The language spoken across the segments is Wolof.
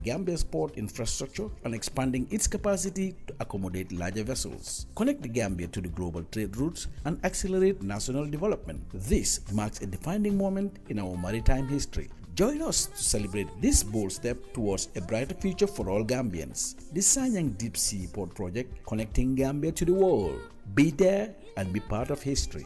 Gambia's port infrastructure and expanding its capacity to accommodate larger vessels, connect the Gambia to the global trade routes, and accelerate national development. This marks a defining moment in our maritime history. Join us to celebrate this bold step towards a brighter future for all Gambians. The Sanyang Deep Sea Port Project, connecting Gambia to the world. Be there and be part of history.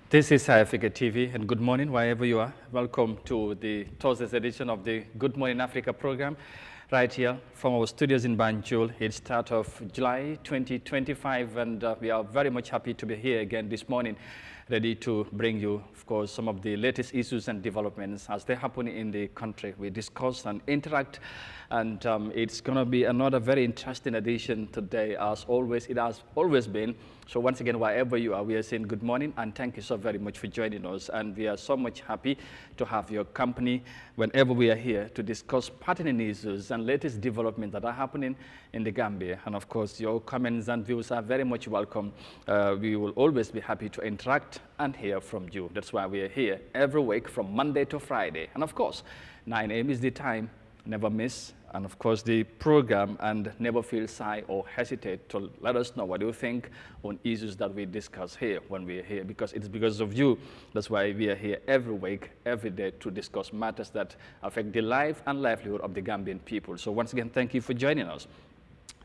This is Eyeafrica TV, and good morning wherever you are. Welcome to the Thursday's edition of the Good Morning Africa program, right here from our studios in Banjul. It's start of July 2025, and we are very much happy to be here again this morning, ready to bring you, of course, some of the latest issues and developments as they happen in the country. We discuss and interact, and it's going to be another very interesting edition today, as always. It has always been. So once again, wherever you are, we are saying good morning and thank you so very much for joining us. And we are so much happy to have your company whenever we are here to discuss pertinent issues and latest developments that are happening in the Gambia. And of course, your comments and views are very much welcome. We will always be happy to interact and hear from you. That's why we are here every week from Monday to Friday. And of course, 9 a.m. is the time. Never miss. And of course, the program, and never feel shy or hesitate to let us know what you think on issues that we discuss here when we are here, because it's because of you. That's why we are here every week, every day, to discuss matters that affect the life and livelihood of the Gambian people. So once again, thank you for joining us.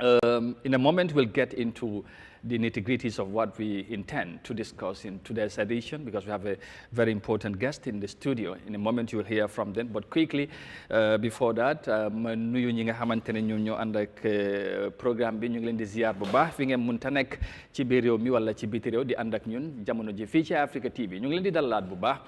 In a moment, we'll get into the nitty-gritties of what we intend to discuss in today's edition, because we have a very important guest in the studio. In a moment, you will hear from them. But quickly, before that, ma nuyu ñi nga xamantene ñoom ñoo ànd ak programme bi ñu ngi leen di ziar bu baax fi ngeen mënta nekk ci biir réew mi wala ci biti réew di ànd ak ñun jamono ji fii ci Africa TV. ñu ngi leen di dalalaat bu baax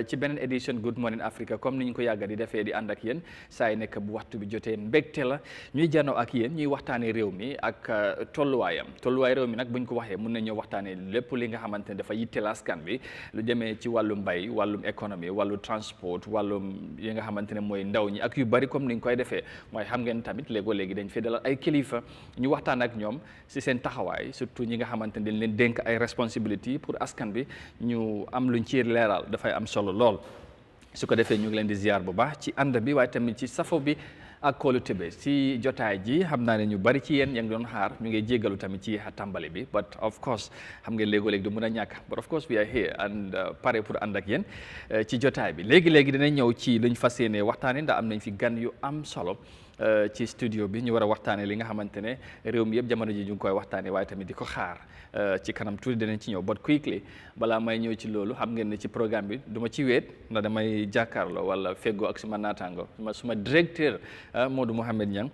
ci beneen édition Good Morning Africa, comme ni ñu ko yàgga di defee di ànd ak yéen saa yu nekk bu waxtu bi jotee mbégte la ñuy janoo ak yéen ñuy waxtaanee réew mi ak tolluwaay réew mi nag buñ ko waxee mën nañoo waxtaanee lépp li nga xamante ne dafa yitteel askan bi, lu demee ci wàllum mbay, wàllum économie, wàllu transport, wàllum yi nga xamante ne mooy ndaw ñi ak yu bari comme ni ñu koy defee. mooy xam ngeen tamit léegi dañ fi dalal ay kilifa ñu waxtaan ak ñoom si seen taxawaay, surtout ñi nga xamante ne dañ leen dénk ay responsabilité pour askan bi ñu am luñ ci leeral, dafay am solo lool. su ko defee ñu ngi leen di ziar bu baax ci ànd bi, waaye tamit ci safo bi ak kóolute bi si jotaay ji. xam naa ne ñu bari ci yéen yaa ngi doon xaar, ñu ngi jéggalu tamit ci tàmbali bi, but of course xam ngeen léegoo-léegi du mën a ñàkk, but of course we are here and pare pour ànd ak yéen ci jotaay bi. léegi dinañ ñëw ci luñ fas yéene waxtaane, ndax am nañ fi gan yu am solo ci studio bi. ñu war a waxtaane li nga xamante ne réew mi yëpp jamono ji ñu ngi koy waxtaane, waaye tamit di ko xaar ci kanam tuuti dinañ ci ñëw. but quickly balaa may ñëw ci loolu, xam ngeen ne ci programme bi du ma ci weet ndax damay jàkkaarloo wala feggoo ak suma naataango suma directeur Modou Mohamed Niang.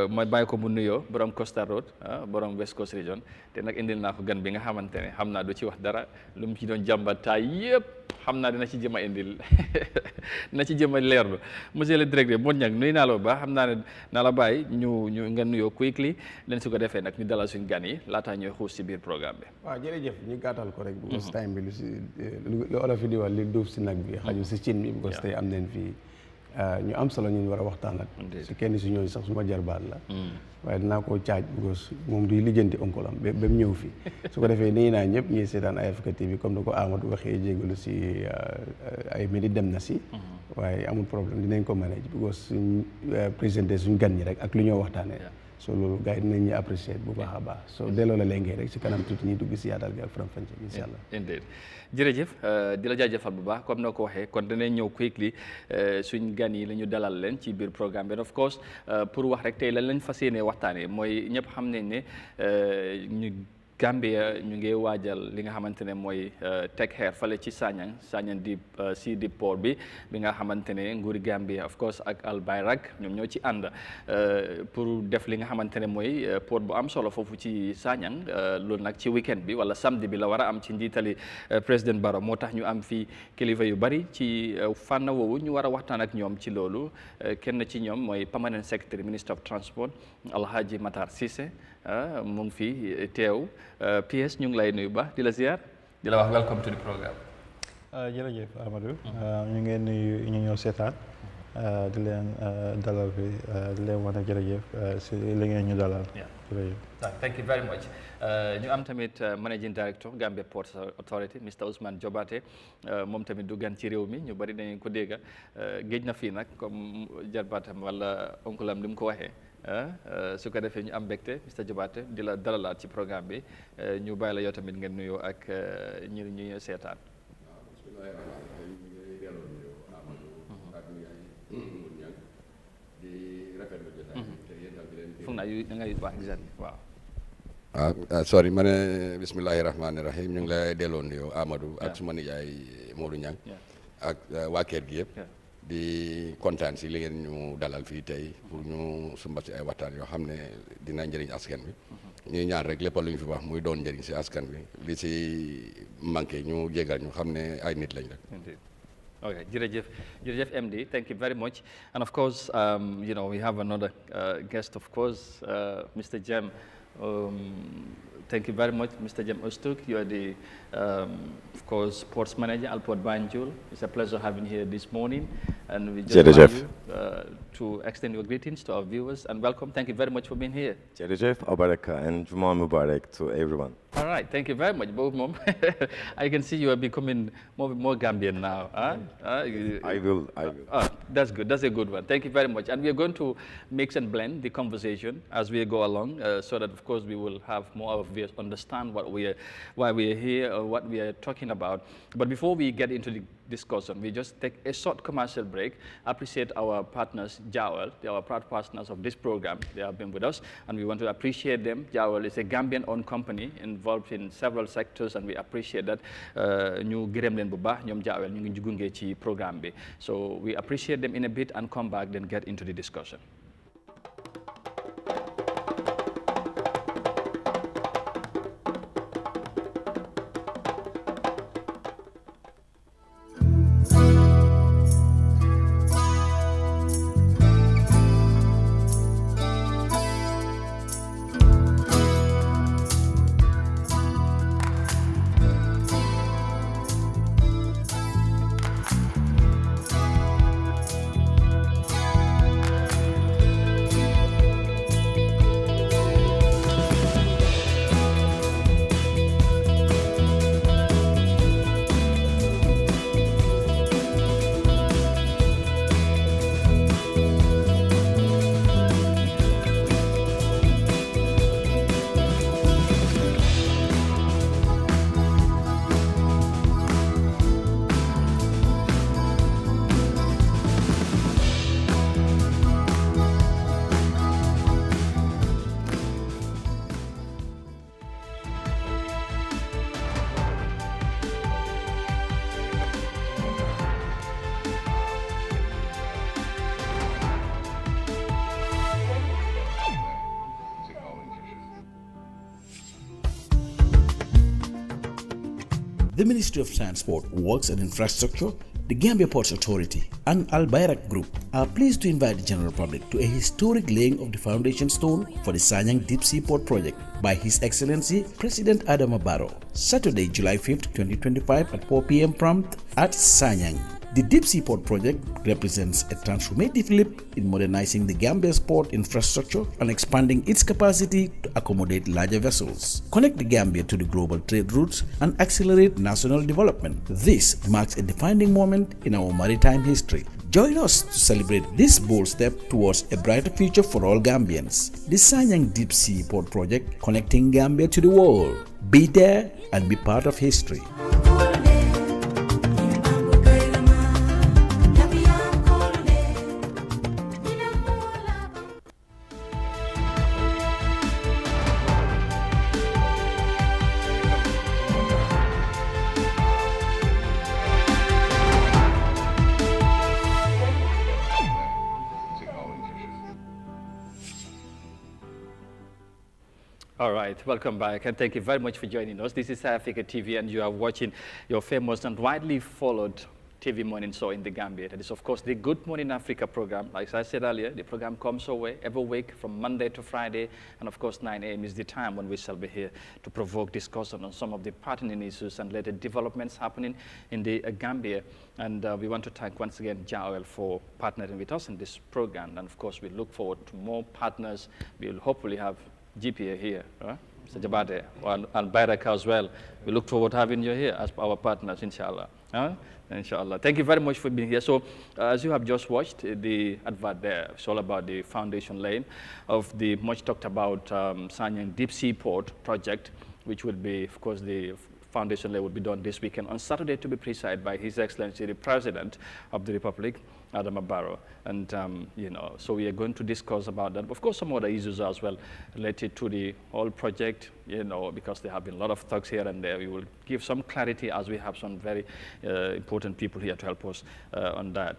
ma bàyyi ko mu nuyoo borom Costa Road, borom West Coast Region. te nag indil naa ko gan bi nga xamante ne xam naa du ci wax dara, lu mu ci doon jàmbataay yëpp xam naa dina ci jëm a indil dina ci jëm a leerlu. monsieur le directeur Modou Niang nuyu naa la bu baax. xam naa ne naa la bàyyi ñu nga nuyoo quickly leen su ko defee nag ñu dalal suñu gan yi laataa ñuy xuus si biir programme bi. waaw jërëjëf ñu gàttal ko rek. because time bi lu olof yi di wax li duuf si nag bi xaju si cin bi. because tey am nañ fii ñu am solo ñu war a waxtaan ak. si kenn si ñooñu sax suma jarbaat la. waaye dinaa koo caaj because moom duy lijjanti oncle am ba mu ñëw fii. su ko defee nii naa ñëpp ñuy seetaan Eyeafrica TV comme ni ko Amadou waxee jégalu si ay minutes dem na si. waaye amul problème dinañ ko manage because suñ présenté suñ gan ñi rek ak lu ñoo waxtaanee. so loolu gars yi dinañ ñu apprécier bu baax a baax so delloo la léegi rek si kanam tuuti ñuy dugg si yaatal gi ak faram-fàcce bi incha allah. indeed jërëjëf di la jaajëfal bu baax comme noo ko waxee kon danañ ñëw quickly suñ gan yi la ñu dalal leen ci biir programme bi of course pour wax rek tey lan lañ fas yéene waxtaanee mooy ñëpp xam nañ ne ñu Gambia ñu ngi waajal li nga xamante ne mooy teg xeer fale ci Sanyang di si di port bi nga xamante ne nguuri Gambia of course ak Al Bayrak ñoom ñoo ci ànd pour def li nga xamante ne mooy port bu am solo foofu ci Sanyang loolu nag ci weekend bi wala samedi bi la war a am ci njiitali président Barrow moo tax ñu am fi kilifa yu bari ci fànn woowu ñu war a waxtaan ak ñoom ci loolu kenn ci ñoom mooy permanent secretary minister of transport Alhaji Matar Cissé mu ngi fi teew PS ñu ngi lay nuyu ba di la ziar di la wax welcome to the programme. jërëjëf Amadou ñu ngeen nuyu ñu ñëw seetaan di leen dalal fi di leen wane jërëjëf si li ngeen ñu dalal. jërëjëf. Thank you very much. ñu am tamit managing director Gambia Ports Authority Mr Ousmane Jobaate moom tamit du gan ci réew mi ñu bari dañu ko dégg géej na fii nag comme jarbaatam wala onkulam li mu ko waxee. su ko defee ñu am mbégte Mr Jobaate di la dalalaat ci programme bi ñu bàyyi la yow tamit ngeen nuyoo ak ñu seetaan. foog naa yu da ngay wax exactement waaw. sorry ma ne bismillahi rahmaani rahim ñu ngi lay delloo nuyoo Amadou ak suma nijaay Modou Niang ak waa kër gi yëpp. di kontaan si li ngeen ñu dalal fii tey pour ñu sumba si ay waxtaan yoo xam ne dina njëriñ askan bi ñuy ñaan rek lépp lu ñu fi wax muy doon njëriñ si askan bi li si manqué ñu jégal ñu xam ne ay nit lañ rek. Okay, Jërëjëf MD, thank you very much. And of course, you know, we have another guest, of course, Mr. Jammeh. Thank you very much, Mr. Jammeh Ustuk. You are the, of course, sports manager at Port Banjul. It's a pleasure having you here this morning. And we just want you to extend your greetings to our viewers and welcome. Thank you very much for being here. Jërëjëf, Abaraka, and Juma Mubarak to everyone. All right, thank you very much, both Mom. I can see you are becoming more Gambian now. Huh? I will. That's good. That's a good one. Thank you very much. And we are going to mix and blend the conversation as we go along, so that of course we will have more of us understand why we are here or what we are talking about. But before we get into the discussion, we just take a short commercial break. Appreciate our partners, Jawel. They are our proud partners of this program. They have been with us, and we want to appreciate them. Jawel is a Gambian-owned company involved in several sectors, and we appreciate that. Ñu gërëm leen bu baax ñoom Jawel ñu ngi gunge ci programme bi. So we appreciate them in a bit and come back, then get into the discussion. The Ministry of Transport, Works and Infrastructure, the Gambia Ports Authority, and Al Bayrak Group are pleased to invite the general public to a historic laying of the foundation stone for the Sanyang Deep Sea Port Project by His Excellency President Adama Barrow, Saturday, July 5th, 2025 at 4 p.m. prompt at Sanyang. The Deep Sea Port Project represents a transformative leap in modernizing the Gambia's port infrastructure and expanding its capacity to accommodate larger vessels, connect the Gambia to the global trade routes, and accelerate national development. This marks a defining moment in our maritime history. Join us to celebrate this bold step towards a brighter future for all Gambians. The Sanyang Deep Sea Port Project, connecting Gambia to the world. Be there and be part of history. All right, welcome back, and thank you very much for joining us. This is Eyeafrica TV, and you are watching your famous and widely followed TV morning show in the Gambia. That is, of course, the Good Morning Africa program. Like I said earlier, the program comes our way every week from Monday to Friday, and of course, 9 a.m. is the time when we shall be here to provoke discussion on some of the pertinent issues and related developments happening in the Gambia. And we want to thank once again Joel for partnering with us in this program. And of course, we look forward to more partners. We will hopefully have GPA here, Mr. Jabate, and Bayraka as well. We look forward to having you here as our partners, inshallah. Inshallah. Thank you very much for being here. So, as you have just watched the advert there, it's all about the foundation laying of the much talked about Sanyang Deep Sea Port project, which will be, of course, the foundation lay will be done this weekend on Saturday, to be precise, by His Excellency the President of the Republic, Adama Barrow. And so we are going to discuss about that. Of course, some other issues as well related to the whole project, because there have been a lot of talks here and there. We will give some clarity as we have some very important people here to help us on that.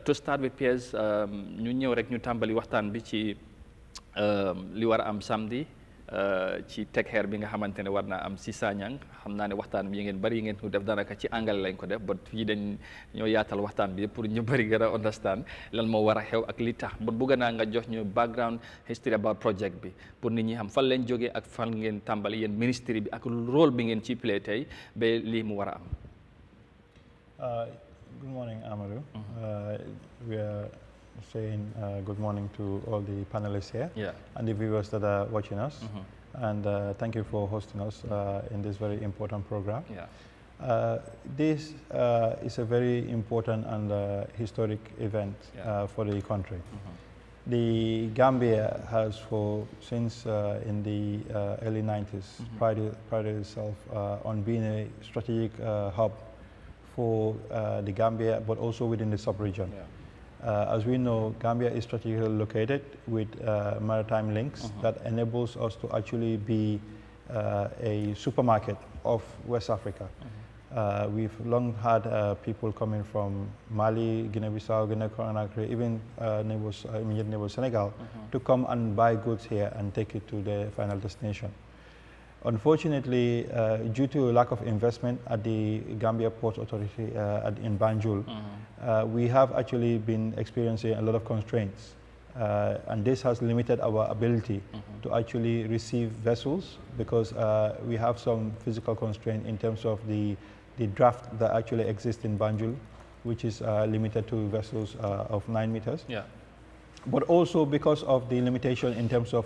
To start with, Piers, ñu ñëw rek ñu tàmbali waxtaan bi ci li war a am samedi ci teg xeer bi nga xamante ne war naa am si Sanyang. xam naa ne waxtaan bi ngeen bari ngeen ko def daanaka ci anglais lañ ko def but fii dañ ñoo yaatal waxtaan bi pour ñu bari gën a understand lan moo war a xew ak li tax but bëgg naa nga jox ñu background history about project bi pour nit ñi xam fan leen jógee ak fan ngeen tàmbali yéen ministry bi ak rôle bi ngeen ci play tey ba lii mu war a am. Good morning, Amadou. We are saying good morning to all the panelists here and the viewers that are watching us. And thank you for hosting us in this very important program. This is a very important and historic event for the country. The Gambia has since in the early 90s prided itself on being a strategic hub for the Gambia, but also within the sub-region. As we know, Gambia is strategically located with maritime links that enables us to actually be a supermarket of West Africa. We've long had people coming from Mali, Guinea-Bissau, Guinea-Conakry, even immediate neighbor Senegal, to come and buy goods here and take it to the final destination. Unfortunately, due to lack of investment at the Gambia Port Authority in Banjul, we have actually been experiencing a lot of constraints. And this has limited our ability to actually receive vessels because we have some physical constraint in terms of the draft that actually exists in Banjul, which is limited to vessels of 9 meters. But also because of the limitation in terms of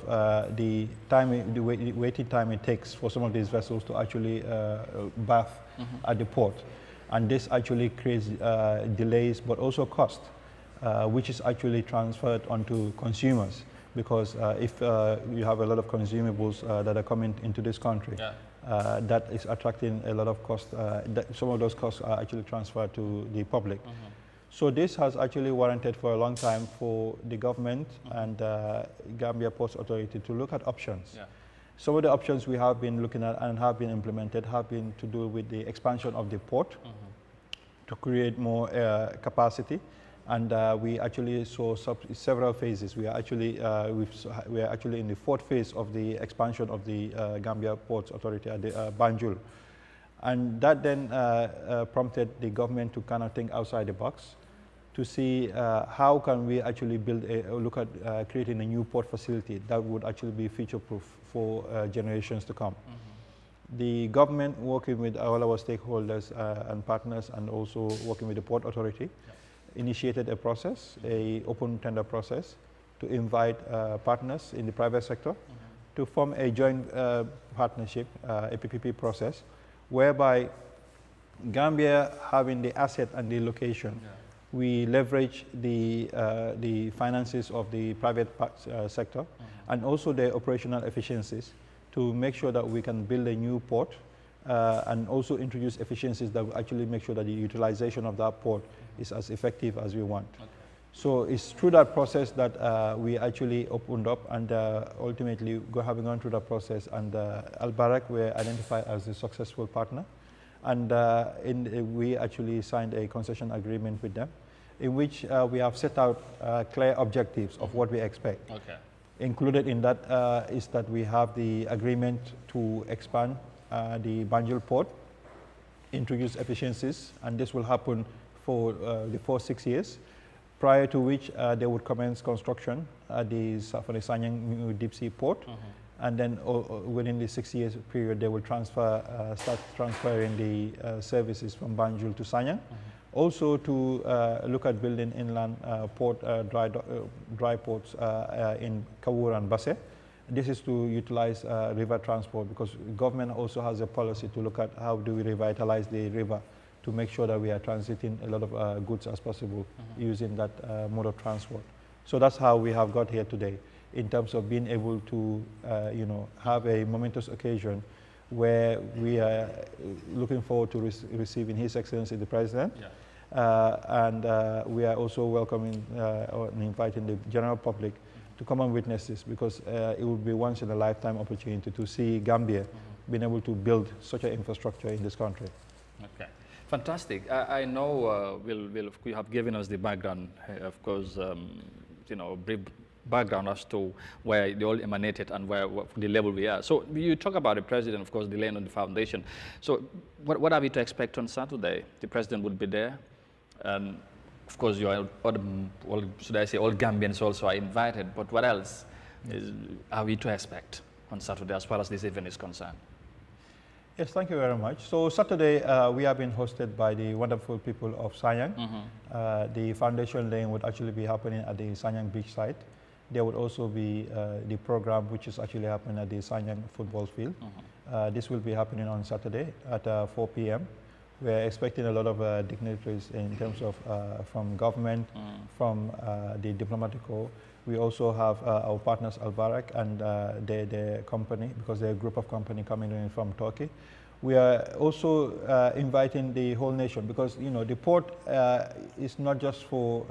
the waiting time it takes for some of these vessels to actually berth at the port. And this actually creates delays, but also cost, which is actually transferred onto consumers. Because if you have a lot of consumables that are coming into this country, that is attracting a lot of cost. Some of those costs are actually transferred to the public. So this has actually warranted for a long time for the government and Gambia Ports Authority to look at options. Some of the options we have been looking at and have been implemented have been to do with the expansion of the port to create more capacity. And we actually saw several phases. We are actually in the 4th phase of the expansion of the Gambia Ports Authority at the Banjul. And that then prompted the government to kind of think outside the box to see how can we actually look at creating a new port facility that would actually be future-proof for generations to come. The government, working with all our stakeholders and partners and also working with the Port Authority, initiated a process, an open tender process, to invite partners in the private sector to form a joint partnership, a PPP process, whereby Gambia having the asset and the location, we leverage the finances of the private sector and also the operational efficiencies to make sure that we can build a new port and also introduce efficiencies that will actually make sure that the utilization of that port is as effective as we want. So it's through that process that we actually opened up, and ultimately having gone through that process, and Al Barak were identified as a successful partner, and we actually signed a concession agreement with them, in which we have set out clear objectives of what we expect. Included in that is that we have the agreement to expand the Banjul port, introduce efficiencies, and this will happen for the first 6 years, prior to which they would commence construction at for the Sanyang deep sea port. And then within the 6 years period, they will start transferring the services from Banjul to Sanyang. Also to look at building inland port, dry ports in Kawur and Basse. This is to utilize river transport, because government also has a policy to look at how do we revitalize the river to make sure that we are transiting a lot of goods as possible using that mode of transport. So that's how we have got here today, in terms of being able to have a momentous occasion where we are looking forward to receiving His Excellency the President. And we are also welcoming and inviting the general public to come and witness this, because it will be once in a lifetime opportunity to see Gambia being able to build such an infrastructure in this country. Okay, fantastic. I know you have given us the background, of course, brief background as to where they all emanated and where the level we are. So you talk about the president, of course, the laying on the foundation. So what are we to expect on Saturday? The president will be there, and of course, should I say all Gambians also are invited, but what else are we to expect on Saturday as far as this event is concerned? Yes, thank you very much. So Saturday, we have been hosted by the wonderful people of Sanyang. The foundation laying would actually be happening at the Sanyang beach site. There would also be the program which is actually happening at the Sanyang football field. This will be happening on Saturday at 4 p.m. We're expecting a lot of dignitaries in terms of from government, from the diplomatic corps. We also have our partners Al-Barak and their company, because they're a group of company coming in from Turkey. We are also inviting the whole nation, because the port is not just for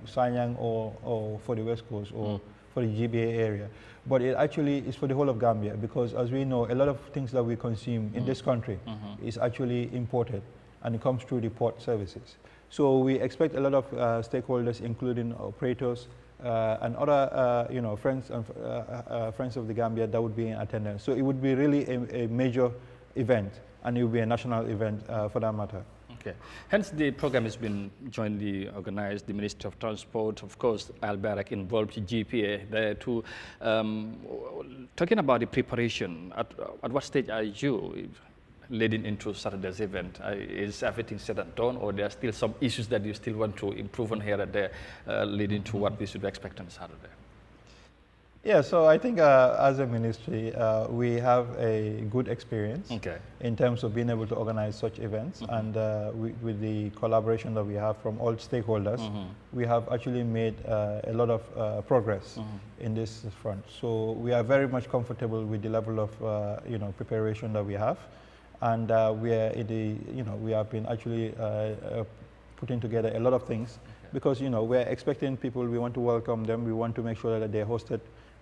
Sanyang or for the West Coast or for the GBA area, but it actually is for the whole of Gambia, because as we know, a lot of things that we consume in this country is actually imported, and it comes through the port services. So we expect a lot of stakeholders, including operators and other friends of the Gambia that would be in attendance. So it would be really a major event, and it will be a national event for that matter. Okay. Hence, the program has been jointly organized. The Ministry of Transport, of course, Al-Barak involved, GPA there too. Talking about the preparation, at what stage are you leading into Saturday's event? Is everything said and done, or there are still some issues that you still want to improve on here and there, leading to what we should expect on Saturday? Yeah, so I think as a ministry, we have a good experience in terms of being able to organize such events, and with the collaboration that we have from all stakeholders, we have actually made a lot of progress in this front. So we are very much comfortable with the level of preparation that we have, and we are in the we have been actually putting together a lot of things, because we're expecting people, we want to welcome them, we want to make sure that they're hosted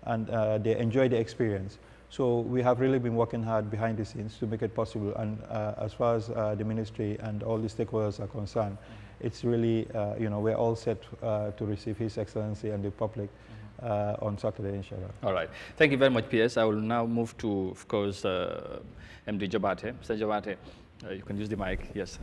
and they enjoy the experience. So we have really been working hard behind the scenes to make it possible. And as far as the ministry and all the stakeholders are concerned, it's really, we're all set to receive His Excellency and the public on Saturday, inshallah. All right. Thank you very much, PS. I will now move to, of course, MD Jabate. Mr. Jabate, you can use the mic. Yes.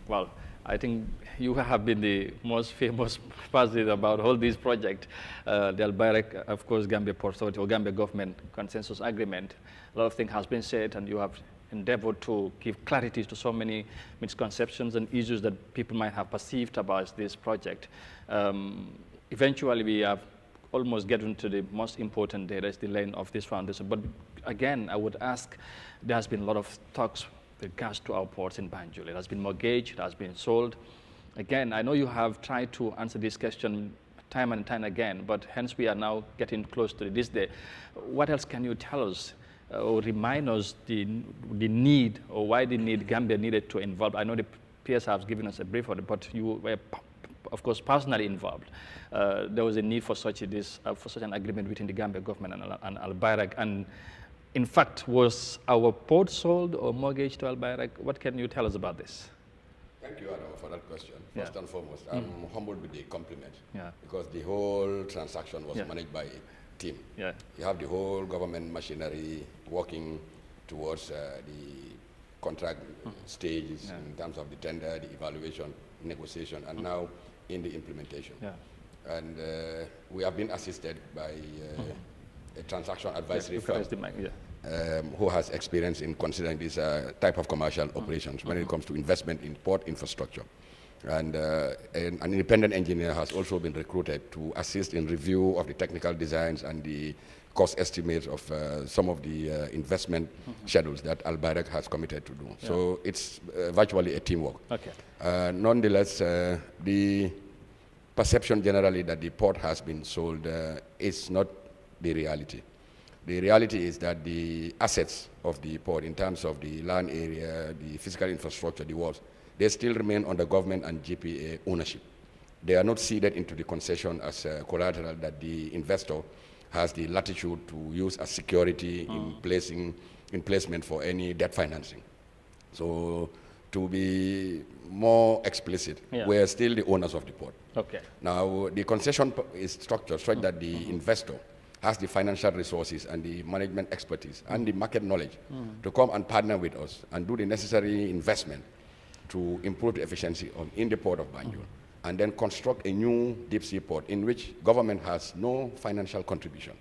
Well, I think you have been the most famous person about all these projects. The Al-Barak, of course, Gambia Port Authority or Gambia government consensus agreement. A lot of things has been said, and you have endeavored to give clarity to so many misconceptions and issues that people might have perceived about this project. Eventually, we have almost gotten to the most important day, that's the laying of this foundation. But again, I would ask, there has been a lot of talks with regards to our ports in Banjul. It has been mortgaged, it has been sold. Again, I know you have tried to answer this question time and time again, but hence we are now getting close to this day. What else can you tell us or remind us the need, or why the need Gambia needed to involve? I know the PS has given us a brief on it, but you were, of course, personally involved. There was a need for such an agreement between the Gambia government and Al-Barak. And in fact, was our port sold or mortgaged to Al-Barak? What can you tell us about this? Thank you, Adam, for that question. First and foremost, I'm humbled with the compliment, because the whole transaction was managed by team. Yeah. You have the whole government machinery working towards the contract stages in terms of the tender, the evaluation, negotiation, and now in the implementation. Yeah. And we have been assisted by a transaction advisory firm who has experience in considering this type of commercial operations when it comes to investment in port infrastructure. And an independent engineer has also been recruited to assist in review of the technical designs and the cost estimates of some of the investment schedules that Al Bayrak has committed to do. Yeah. So it's virtually a teamwork. Okay. Nonetheless, the perception generally that the port has been sold is not the reality. The reality is that the assets of the port in terms of the land area, the physical infrastructure, the walls, they still remain under government and GPA ownership. They are not ceded into the concession as collateral that the investor has the latitude to use as security in placement for any debt financing. So to be more explicit, we are still the owners of the port. Okay. Now the concession is structured such that the investor has the financial resources and the management expertise and the market knowledge to come and partner with us and do the necessary investment to improve the efficiency in the port of Banjul, and then construct a new deep sea port in which government has no financial contribution.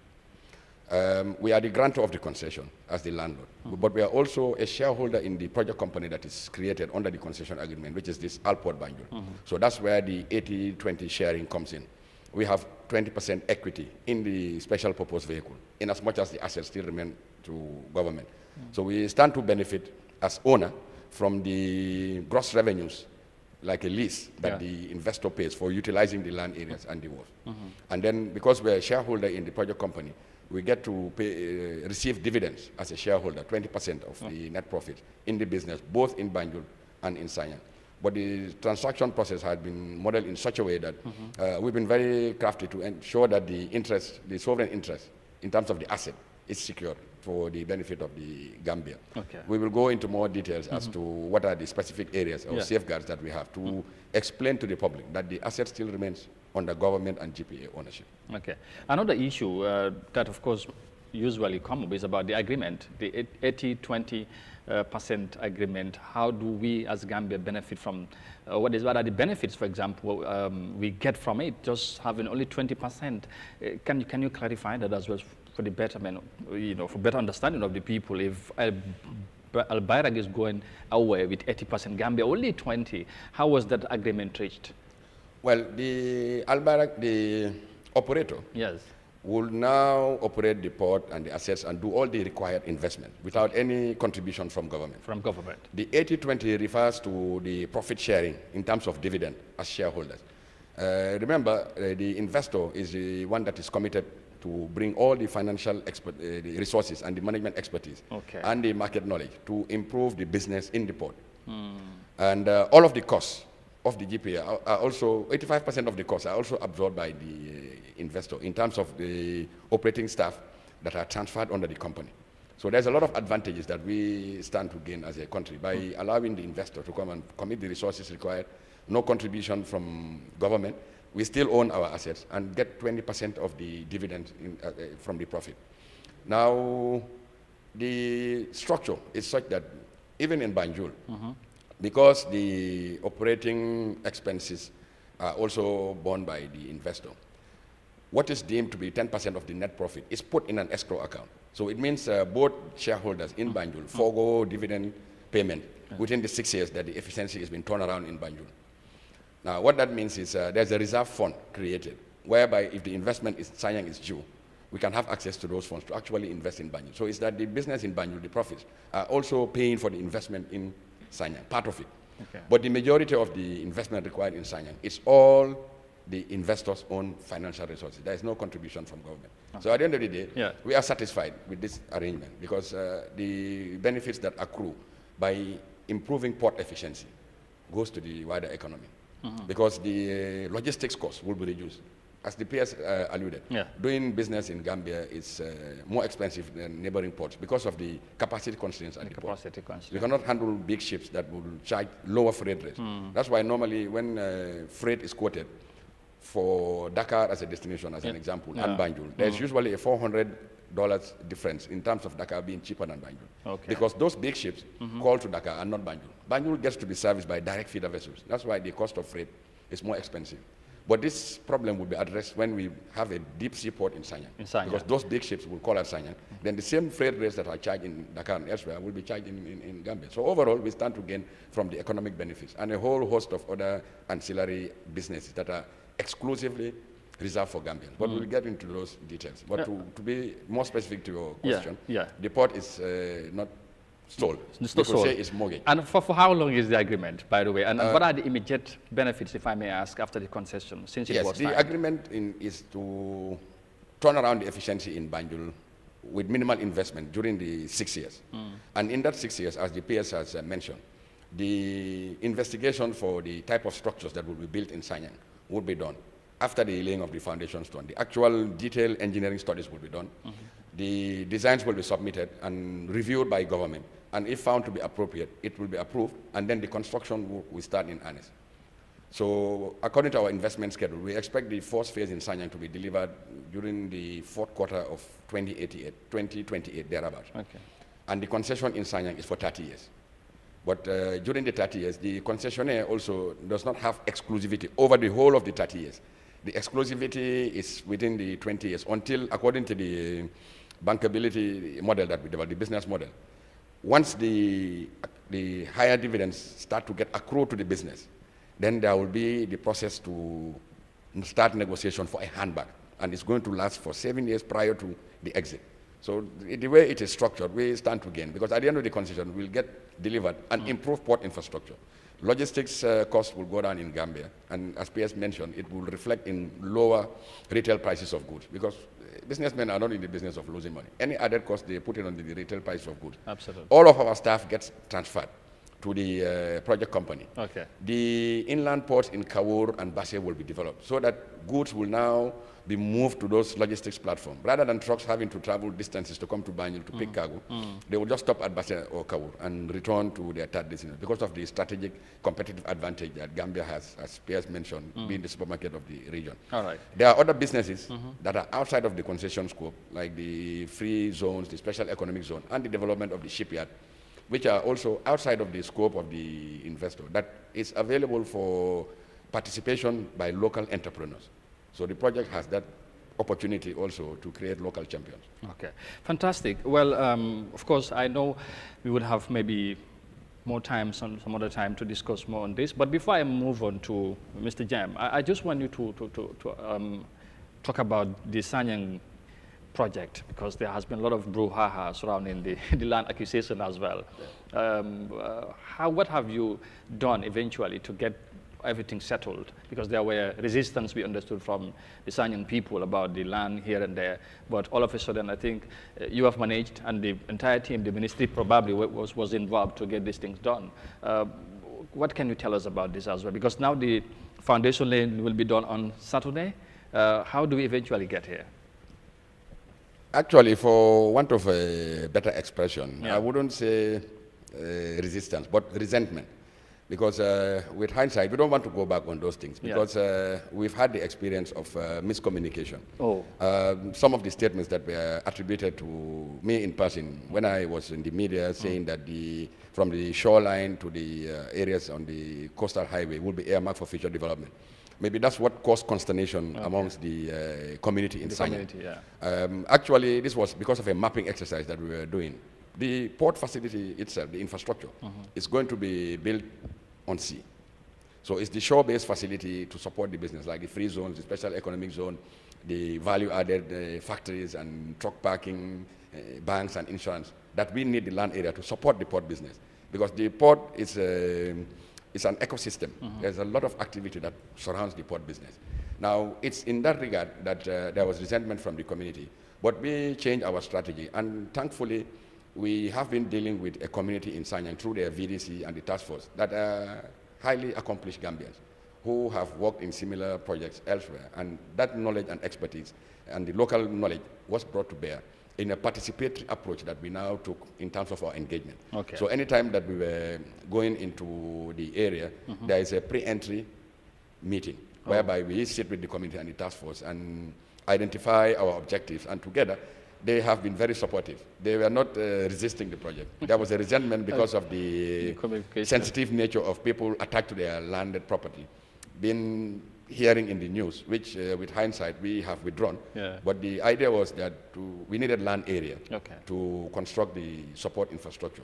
We are the grantor of the concession as the landlord, but we are also a shareholder in the project company that is created under the concession agreement, which is this Alport Banjul. So that's where the 80-20 sharing comes in. We have 20% equity in the special purpose vehicle, in as much as the assets still remain to government. So we stand to benefit as owner from the gross revenues, like a lease that the investor pays for utilizing the land areas and the wharf. And then because we're a shareholder in the project company, we get to pay, receive dividends as a shareholder, 20% of the net profit in the business, both in Banjul and in Sanyang. But the transaction process has been modeled in such a way that we've been very crafty to ensure that the interest, the sovereign interest, in terms of the asset, is secured for the benefit of the Gambia. Okay. We will go into more details as to what are the specific areas or safeguards that we have to explain to the public that the asset still remains under government and GPA ownership. Okay. Another issue that, of course, usually come up is about the agreement, the 80-20% agreement. How do we as Gambia benefit from, what are the benefits, for example, we get from it, just having only 20%? Can you clarify that as well for the betterment, for better understanding of the people? If Al Bayrak is going away with 80%, Gambia only 20%, how was that agreement reached? Well, the Al Bayrak, the operator, will now operate the port and the assets and do all the required investment without any contribution from government. From government. The 80-20 refers to the profit sharing in terms of dividend as shareholders. Remember, the investor is the one that is committed to bring all the financial the resources and the management expertise and the market knowledge to improve the business in the port. And all of the costs of the GPA are also, 85% of the costs are also absorbed by the investor in terms of the operating staff that are transferred under the company. So there's a lot of advantages that we stand to gain as a country by allowing the investor to come and commit the resources required, no contribution from government. We still own our assets and get 20% of the dividend from the profit. Now, the structure is such that even in Banjul, because the operating expenses are also borne by the investor, what is deemed to be 10% of the net profit is put in an escrow account. So it means both shareholders in Banjul forego dividend payment within the 6 years that the efficiency has been turned around in Banjul. Now, what that means is there's a reserve fund created, whereby if the investment in Sanyang is due, we can have access to those funds to actually invest in Banjul. So it's that the business in Banjul, the profits, are also paying for the investment in Sanyang, part of it. But the majority of the investment required in Sanyang is all the investors' own financial resources. There is no contribution from government. So at the end of the day, we are satisfied with this arrangement because the benefits that accrue by improving port efficiency goes to the wider economy. Because the logistics costs will be reduced. As the PS alluded, doing business in Gambia is more expensive than neighboring ports because of the capacity constraints at the port. We cannot handle big ships that will charge lower freight rates. That's why normally when freight is quoted, for Dakar as a destination, as an example, and Banjul, there's usually a $400 difference in terms of Dakar being cheaper than Banjul. Okay. Because those big ships call to Dakar and not Banjul. Banjul gets to be serviced by direct feeder vessels. That's why the cost of freight is more expensive. But this problem will be addressed when we have a deep sea port in Sanyang. Because those big ships will call at Sanyang. Then the same freight rates that are charged in Dakar and elsewhere will be charged in Gambia. So overall, we stand to gain from the economic benefits and a whole host of other ancillary businesses that are exclusively reserved for Gambians. But we'll get into those details. But to be more specific to your question, the port is not sold. It's not sold. Say it's mortgaged. And for how long is the agreement, by the way? And what are the immediate benefits, if I may ask, after the concession, since it was signed? The agreement is to turn around the efficiency in Banjul with minimal investment during the 6 years. And in that 6 years, as the PS has mentioned, the investigation for the type of structures that will be built in Sanyang will be done after the laying of the foundation stone. The actual detailed engineering studies will be done. The designs will be submitted and reviewed by government. And if found to be appropriate, it will be approved, and then the construction will start in earnest. So according to our investment schedule, we expect the first phase in Sanyang to be delivered during the fourth quarter of 2028, thereabouts. Okay. And the concession in Sanyang is for 30 years. But during the 30 years, the concessionaire also does not have exclusivity over the whole of the 30 years. The exclusivity is within the 20 years until, according to the bankability model that we developed, the business model, once the higher dividends start to get accrued to the business, then there will be the process to start negotiation for a handback. And it's going to last for 7 years prior to the exit. So the way it is structured, we stand to gain, because at the end of the concession, we'll get delivered an improved port infrastructure. Logistics costs will go down in Gambia, and as PS mentioned, it will reflect in lower retail prices of goods, because businessmen are not in the business of losing money. Any added cost, they put it on the retail price of goods. Absolutely. All of our staff gets transferred to the project company. Okay. The inland ports in Kawur and Basse will be developed so that goods will now be moved to those logistics platforms. Rather than trucks having to travel distances to come to Banjul to pick cargo, they will just stop at Basse or Kawur and return to their third destination because of the strategic competitive advantage that Gambia has, as Piers mentioned, being the supermarket of the region. All right. There are other businesses that are outside of the concession scope, like the free zones, the special economic zone, and the development of the shipyard, which are also outside of the scope of the investor, that is available for participation by local entrepreneurs. So the project has that opportunity also to create local champions. Okay, fantastic. Well, of course, I know we would have maybe more time, some other time to discuss more on this. But before I move on to Mr. Jammeh, I just want you to talk about the Sanyang project, because there has been a lot of brouhaha surrounding the land acquisition as well. What have you done eventually to get everything settled? Because there were resistance, we understood, from the Sanyang people about the land here and there, but all of a sudden I think you have managed, and the entire team, the ministry probably was involved to get these things done. What can you tell us about this as well? Because now the foundation laying will be done on Saturday. How do we eventually get here? Actually, for want of a better expression, I wouldn't say resistance, but resentment. Because with hindsight, we don't want to go back on those things, because we've had the experience of miscommunication. Some of the statements that were attributed to me in person when I was in the media saying that from the shoreline to the areas on the coastal highway will be earmarked for future development. Maybe that's what caused consternation amongst the community in Sanyang. Actually, this was because of a mapping exercise that we were doing. The port facility itself, the infrastructure, is going to be built on sea. So it's the shore-based facility to support the business, like the free zones, the special economic zone, the value-added factories and truck parking, banks and insurance, that we need the land area to support the port business. Because the port is an ecosystem. There's a lot of activity that surrounds the port business. Now, it's in that regard that there was resentment from the community. But we changed our strategy, and thankfully, we have been dealing with a community in Sanyang through their VDC and the task force that are highly accomplished Gambians who have worked in similar projects elsewhere. And that knowledge and expertise and the local knowledge was brought to bear in a participatory approach that we now took in terms of our engagement. So anytime that we were going into the area, there is a pre-entry meeting whereby we sit with the community and the task force and identify our objectives, and together they have been very supportive. They were not resisting the project. There was a resentment because of the sensitive nature of people attacked to their landed property. Been hearing in the news, which with hindsight we have withdrawn. Yeah. But the idea was that we needed land area to construct the support infrastructure.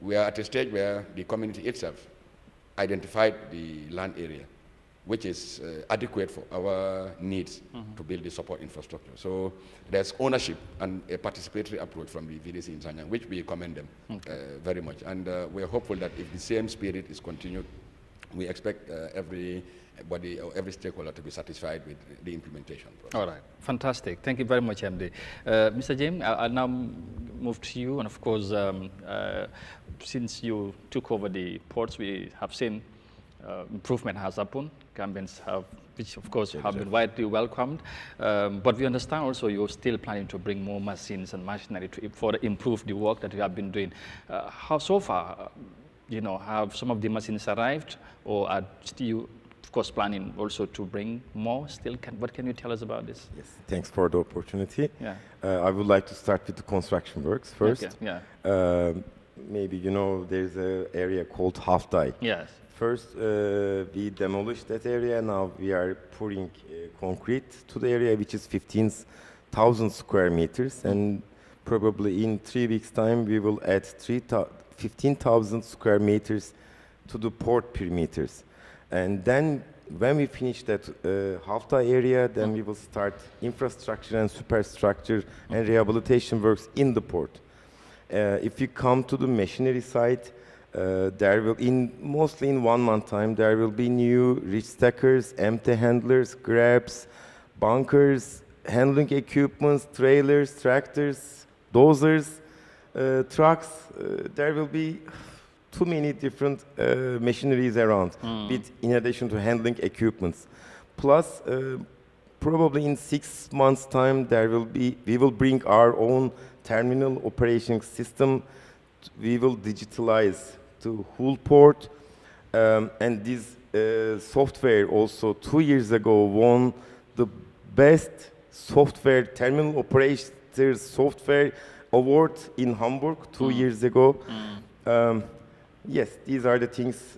We are at a stage where the community itself identified the land area, which is adequate for our needs to build the support infrastructure. So there's ownership and a participatory approach from the VDC in Sanyang, which we commend them very much. And we're hopeful that if the same spirit is continued, we expect everybody or every stakeholder to be satisfied with the implementation process. All right, fantastic. Thank you very much, MD. Mr. Jammeh, I'll now move to you. And of course, since you took over the ports, we have seen improvement has happened. Gambians have, which of course have been widely welcomed. But we understand also you're still planning to bring more machines and machinery to further improve the work that you have been doing. How so far, have some of the machines arrived, or are you, of course, planning also to bring more still? What can you tell us about this? Yes, thanks for the opportunity. Yeah. I would like to start with the construction works first. Okay. Yeah. Maybe there's an area called Half-Die. Yes. First, we demolished that area. Now we are pouring concrete to the area, which is 15,000 square meters. And probably in 3 weeks' time, we will add 15,000 square meters to the port perimeters. And then when we finish that Half-Die area, then we will start infrastructure and superstructure and rehabilitation works in the port. If you come to the machinery side, there will, mostly in 1 month time, there will be new reach stackers, empty handlers, grabs, bunkers, handling equipments, trailers, tractors, dozers, trucks. There will be too many different machineries around, in addition to handling equipments. Plus, probably in 6 months' time, we will bring our own terminal operating system. We will digitalize to whole port, and this software also 2 years ago won the best software terminal operators software award in Hamburg 2 years ago. Yes, these are the things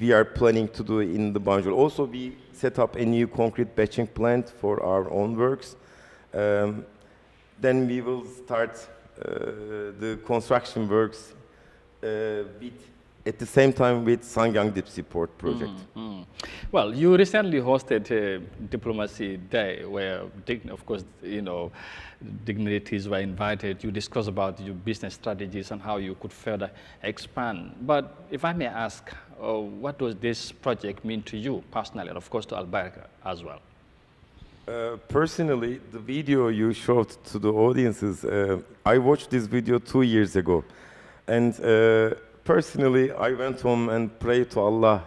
we are planning to do in the Banjul. Also, we set up a new concrete batching plant for our own works. Then we will start the construction works at the same time with Sanyang Deep Sea Port project. Well, you recently hosted a diplomacy day where, of course, dignitaries were invited. You discussed about your business strategies and how you could further expand. But if I may ask, what does this project mean to you personally, and of course to Eyeafrica as well? Personally, the video you showed to the audiences, I watched this video 2 years ago. And personally, I went home and prayed to Allah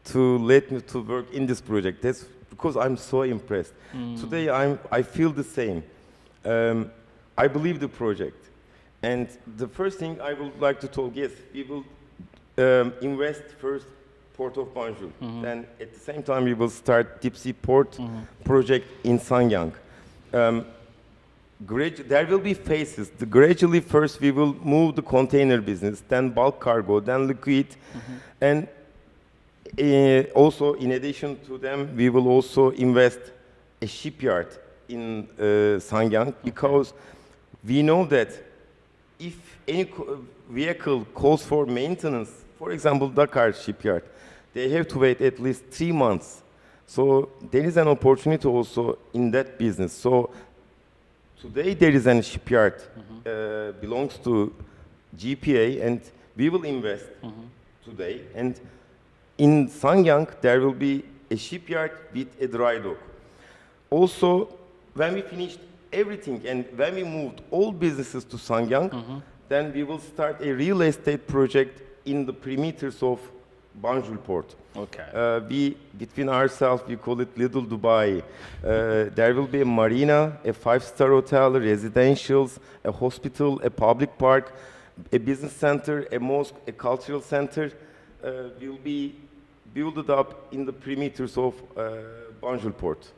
to let me to work in this project. That's because I'm so impressed. Today, I feel the same. I believe the project. And the first thing I would like to tell, yes, we will invest first Port of Banjul. Then at the same time, we will start Deep Sea Port project in Sanyang. There will be phases. Gradually, first we will move the container business, then bulk cargo, then liquid, and also in addition to them, we will also invest a shipyard in Sanyang, because we know that if any vehicle calls for maintenance, for example, Dakar shipyard, they have to wait at least 3 months. So there is an opportunity also in that business. So today there is a shipyard belongs to GPA, and we will invest today. And in Sanyang there will be a shipyard with a dry dock. Also, when we finished everything and when we moved all businesses to Sanyang, then we will start a real estate project in the perimeters of Banjul Port. Okay. Between ourselves, we call it Little Dubai. There will be a marina, a 5-star hotel, residentials, a hospital, a public park, a business center, a mosque, a cultural center. Will be build it up in the perimeters of Banjul port.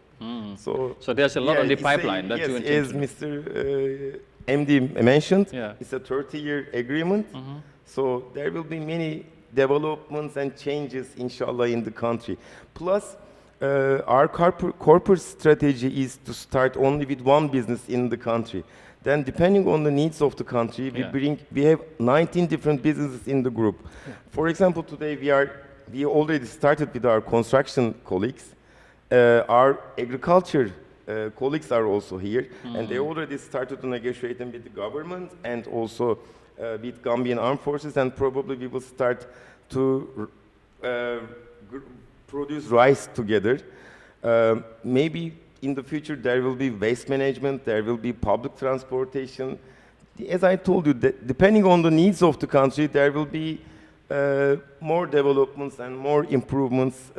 So there's a lot on the pipeline that you intend to do. As Mr. MD mentioned, it's a 30-year agreement. So there will be many developments and changes, inshallah, in the country. Plus, our corporate strategy is to start only with one business in the country. Then, depending on the needs of the country, we have 19 different businesses in the group. For example, today we already started with our construction colleagues. Our agriculture colleagues are also here, and they already started to negotiate with the government and also with Gambian armed forces, and probably we will start to produce rice together. Maybe in the future there will be waste management, there will be public transportation. As I told you, depending on the needs of the country, there will be more developments and more improvements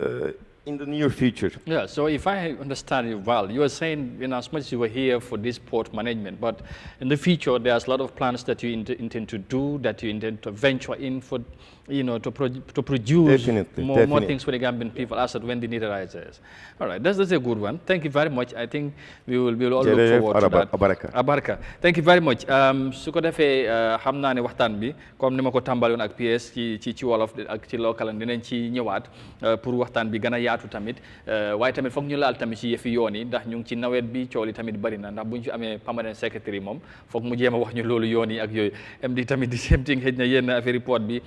in the near future. Yeah, so if I understand you well, you are saying, as much as you were here for this port management, but in the future there's a lot of plans that you intend to do, that you intend to venture in for, to produce more things for the Gambian people as when the need arises. All right, that's a good one. Thank you very much. I think we will all look forward to that. Abaraka. Thank you very much. Su ko defee xam naa ne waxtaan bi comme ni ma ko tàmbali woon ak PS ci wolof ak ci local dinañ ci ñëwaat pour waxtaan bi gën a yaatu tamit waaye tamit foog ñu laal tamit ci yëfi yoon yi ndax ñu ngi ci nawet bi coow li tamit bari na ndax bu ñu fi amee permanent secretary moom foog mu jéem a wax ñu loolu yoon yi ak yooyu MD tamit di same thing xëj na yenn affaire report bi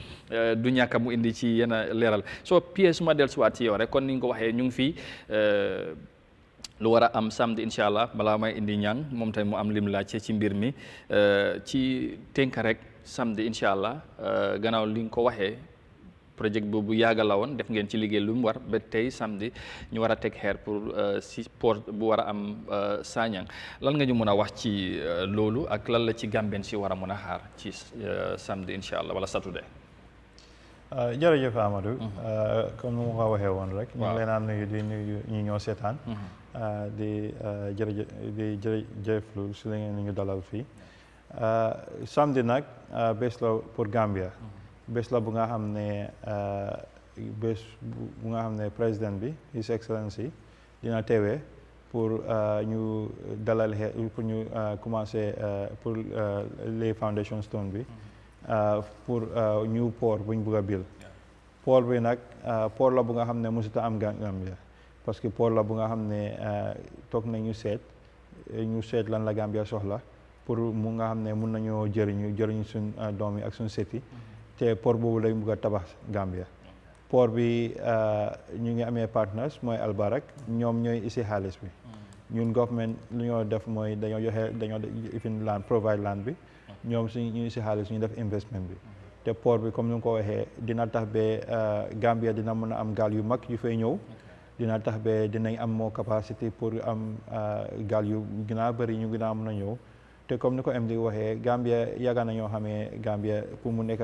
du ñàkk mu indi ci yenn leeral so PS ma dellusiwaat ci yow rek kon ni nga ko waxee ñu ngi fii lu war a am samedi incha allah balaa may indi ñang moom tamit mu am lim laaj ci mbir mi ci tënk rek samedi incha allah gannaaw li nga ko waxee projet bu yàgg la woon def ngeen ci liggéey lu mu war ba tey samedi ñu war a teg xeer pour si port bu war a am Sanyang lan nga ñu mën a wax ci loolu ak lan la ci Gambien si war a mën a xaar ci samedi incha allah wala saturday. jërëjëf Amadou. comme ni ma ko waxee woon rek. ñu ngi leen a nuyu di nuyu ñi ñoo seetaan. di jërëjëflu si la ngeen ñu dalal fii. samedi nag bés la pour Gambia. bés la bu nga xam ne bés bu nga xam ne président bi His Excellency dina teewee pour ñu dalal pour ñu commencer pour les foundation stone bi pour ñu port bu ñu bëgg a bil port bi nag port la bu nga xam ne mësuta am Gambia parce que port la bu nga xam ne toog na ñu seet lan la Gambia soxla pour mu nga xam ne mun nañoo jëriñu suñ doom yi ak suñ seti te port boobu lañ bëgg a tabax Gambia port bi ñu ngi amee partners mooy Albarak ñoom ñooy isi xaalis bi ñun government lu ñoo def mooy dañoo ifin land provide land bi ñoom ñu isi xaalis ñu def investment bi te port bi comme ni nga ko waxee dina tax ba Gambia dina mën a am gaal yu mag yu fay ñëw dina tax ba dinañ am moo capacité pour am gaal yu gën a bëri ñu gën a mën a ñëw te comme ni ko MD waxee Gambia yàgg na ñoo xamee Gambia pour mu nekk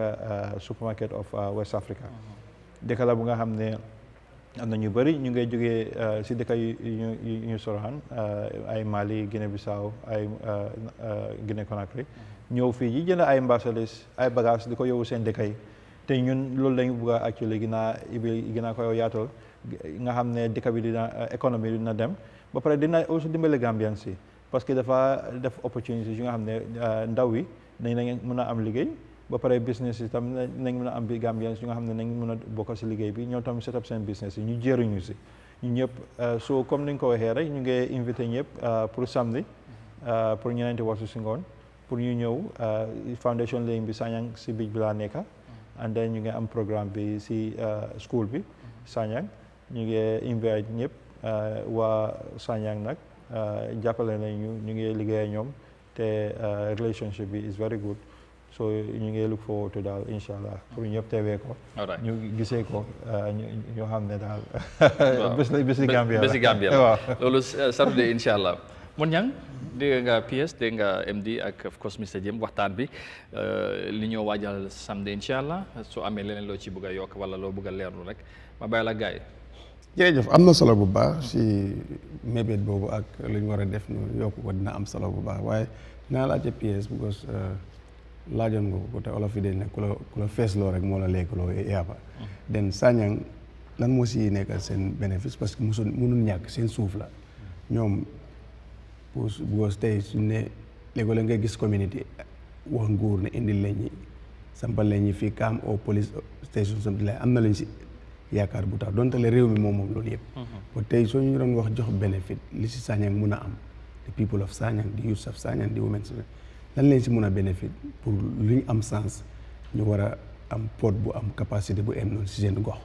supermarket of West Africa dëkk la bu nga xam ne am na ñu bëri ñu ngay jógee si dëkk yu ñu soroxaan ay Mali Guinée Bissau ay Guinée Conakry ñëw fii yi jënd ay marchandises ay bagages di ko yóbbu seen dëkk yi te ñun loolu lañu bëgg a actually gën a ko yaatal nga xam ne dëkk bi dina économie dina dem ba pare dina aussi dimbale Gambian si parce que dafa def opportunities yu nga xam ne ndaw yi nañ mën a am liggéey ba pare business yi tam nañ mën a am Gambians yu nga xam ne nañ mën a bokk si liggéey bi ñoo tam set up seen business yi ñu jëriñu si ñu ñëpp so comme ni nga ko waxee rek ñu ngi invité ñëpp pour samedi pour ñeneenti waxtu si ngoon pour ñu ñëw foundation laying bi Sanyang si bij bi laa nekka and then ñu ngi am programme bi si school bi Sanyang ñu ngi invité ñëpp waa Sanyang nag jàppale nañu ñu ngi liggéey ñoom te relationship bi is very good so ñu ngi look forward to daal incha allah pour ñëpp teewee ko. ñu gisee ko ñu xam ne daal. bési Gambia la bési Gambia la loolu Saturday incha allah. Mon ñang dégg nga PS dégg nga MD ak of course Mr Jammeh waxtaan bi li ñoo waajal samedi incha allah soo amee leneen loo ci bëgg a yokk wala loo bëgg a leerlu rek ma bàyyi la gars yi. jërëjëf am na solo bu baax si mébét boobu ak lu ñu war a def ñu yokk ko dina am solo bu baax waaye dinaa laajte PS because laajoon nga ko te olof yi dañ ne ku la fees loo rek moo la lekk loo yaaba den Sanyang lan moo si nekkal seen bénéfice parce que mënul ñàkk seen suuf la ñoom bu tey suñ ne léegi la nga gis communauté wax nguur ne indil lañ ñi sampal lañ ñi fii kaam au police station something like am na lañ si yaakaar bu tax donte le réew mi moom loolu yëpp ba tey soo ñu doon wax jox bénéfice li si Sanyang mun a am the people of Sanyang the youth of Sanyang the women lan lañ si mun a bénéfice pour lu ñu am sens ñu war a am port bu am capacité bu em noonu si seen gox.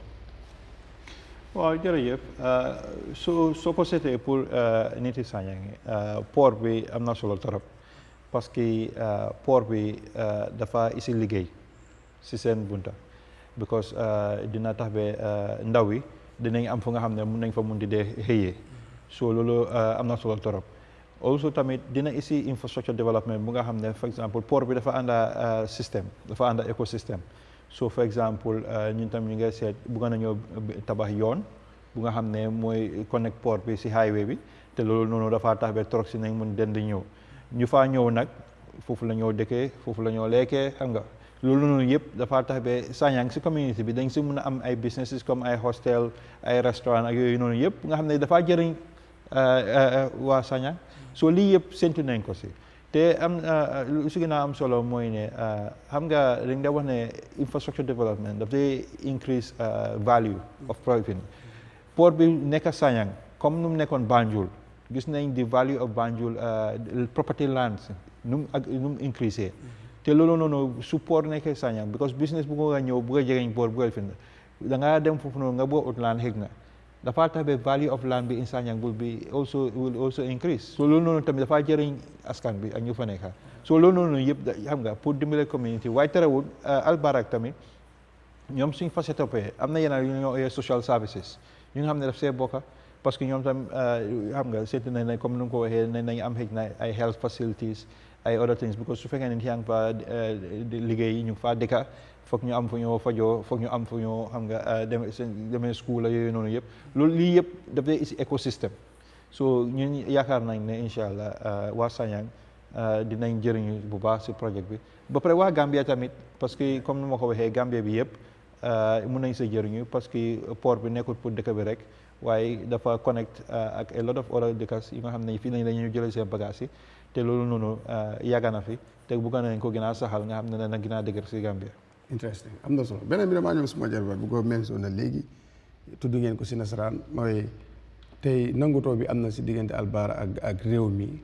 waaw jërëjëf soo ko seetee pour niti Sanyang port bi am na solo torop parce que port bi dafa isi liggéey si seen bunta because dina tax ba ndaw yi dinañ am fu nga xam ne mun nañ fa mun di dee xëyee so loolu am na solo torop also tamit dina isi infrastructure development bu nga xam ne for exemple port bi dafa ànda système dafa ànda écosystème so for exemple ñun tam ñu ngi seet bëgg nañoo tabax yoon bu nga xam ne mooy connect port bi si highway bi te loolu noonu dafa tax ba trop si nañ mun dend ñëw ñu faa ñëw nag foofu la ñoo dëkkee foofu la ñoo lekkee xam nga loolu noonu yëpp dafa tax ba Sanyang si community bi dañ si mun a am ay businesses comme ay hostel ay restaurant ak yooyu noonu yëpp nga xam ne dafa jëriñ waa Sanyang so lii yëpp séntu nañ ko si te am lu si gën a am solo mooy ne xam nga dañ da wax ne infrastructure development daf day increase value of property port bi nekk Sanyang comme nu mu nekkoon Banjul gis nañ di value of Banjul property lands nu mu increase te loolu noonu su port nekkee Sanyang because business bu nga ñëw bu nga jegeñ port bu nga fi da ngaa dem foofu noonu nga boo ut land xëg na dafa tax ba value of land bi in Sanyang will also increase so loolu noonu tamit dafa jëriñ askan bi ak ñu fa nekka so loolu noonu yëpp xam nga pour dimbale community waaye terewul albarak tamit ñoom suñ fa setopee am na yeneen yu ñoo oyee social services ñu nga xam ne daf see bokka parce que ñoom tam xam nga seetlu nañ ne comme nu nga ko waxee ne nañ am xëj na ay health facilities ay other things because su fekkee ne yaa ngi fa liggéey ñu faa dëkka foog ñu am fu ñoo fajoo foog ñu am fu ñoo xam nga demee school la yooyu noonu yëpp loolu lii yëpp daf dee isi écosystème so ñun yaakaar nañ ne incha allah waa Sanyang dinañ jëriñu bu baax si projet bi ba pare waa Gambia tamit parce que comme ni ma ko waxee Gambia bi yëpp mun nañ sa jëriñu parce que port bi nekkul pour dëkk bi rek waaye dafa connect ak a lot of other dëkkas yi nga xam ne fii nañ la ñu jëlee seen bagage yi te loolu noonu yàgg na fi te bëgg nañ ko gën a saxal nga xam ne na gën a dëgër si Gambia. interesting am na solo beneen bi damaa ñëw suma jarbaat bu ko mention na léegi tudd ngeen ko si nasaraan mooy tey nangutoo bi am na si diggante Albaara ak réew mi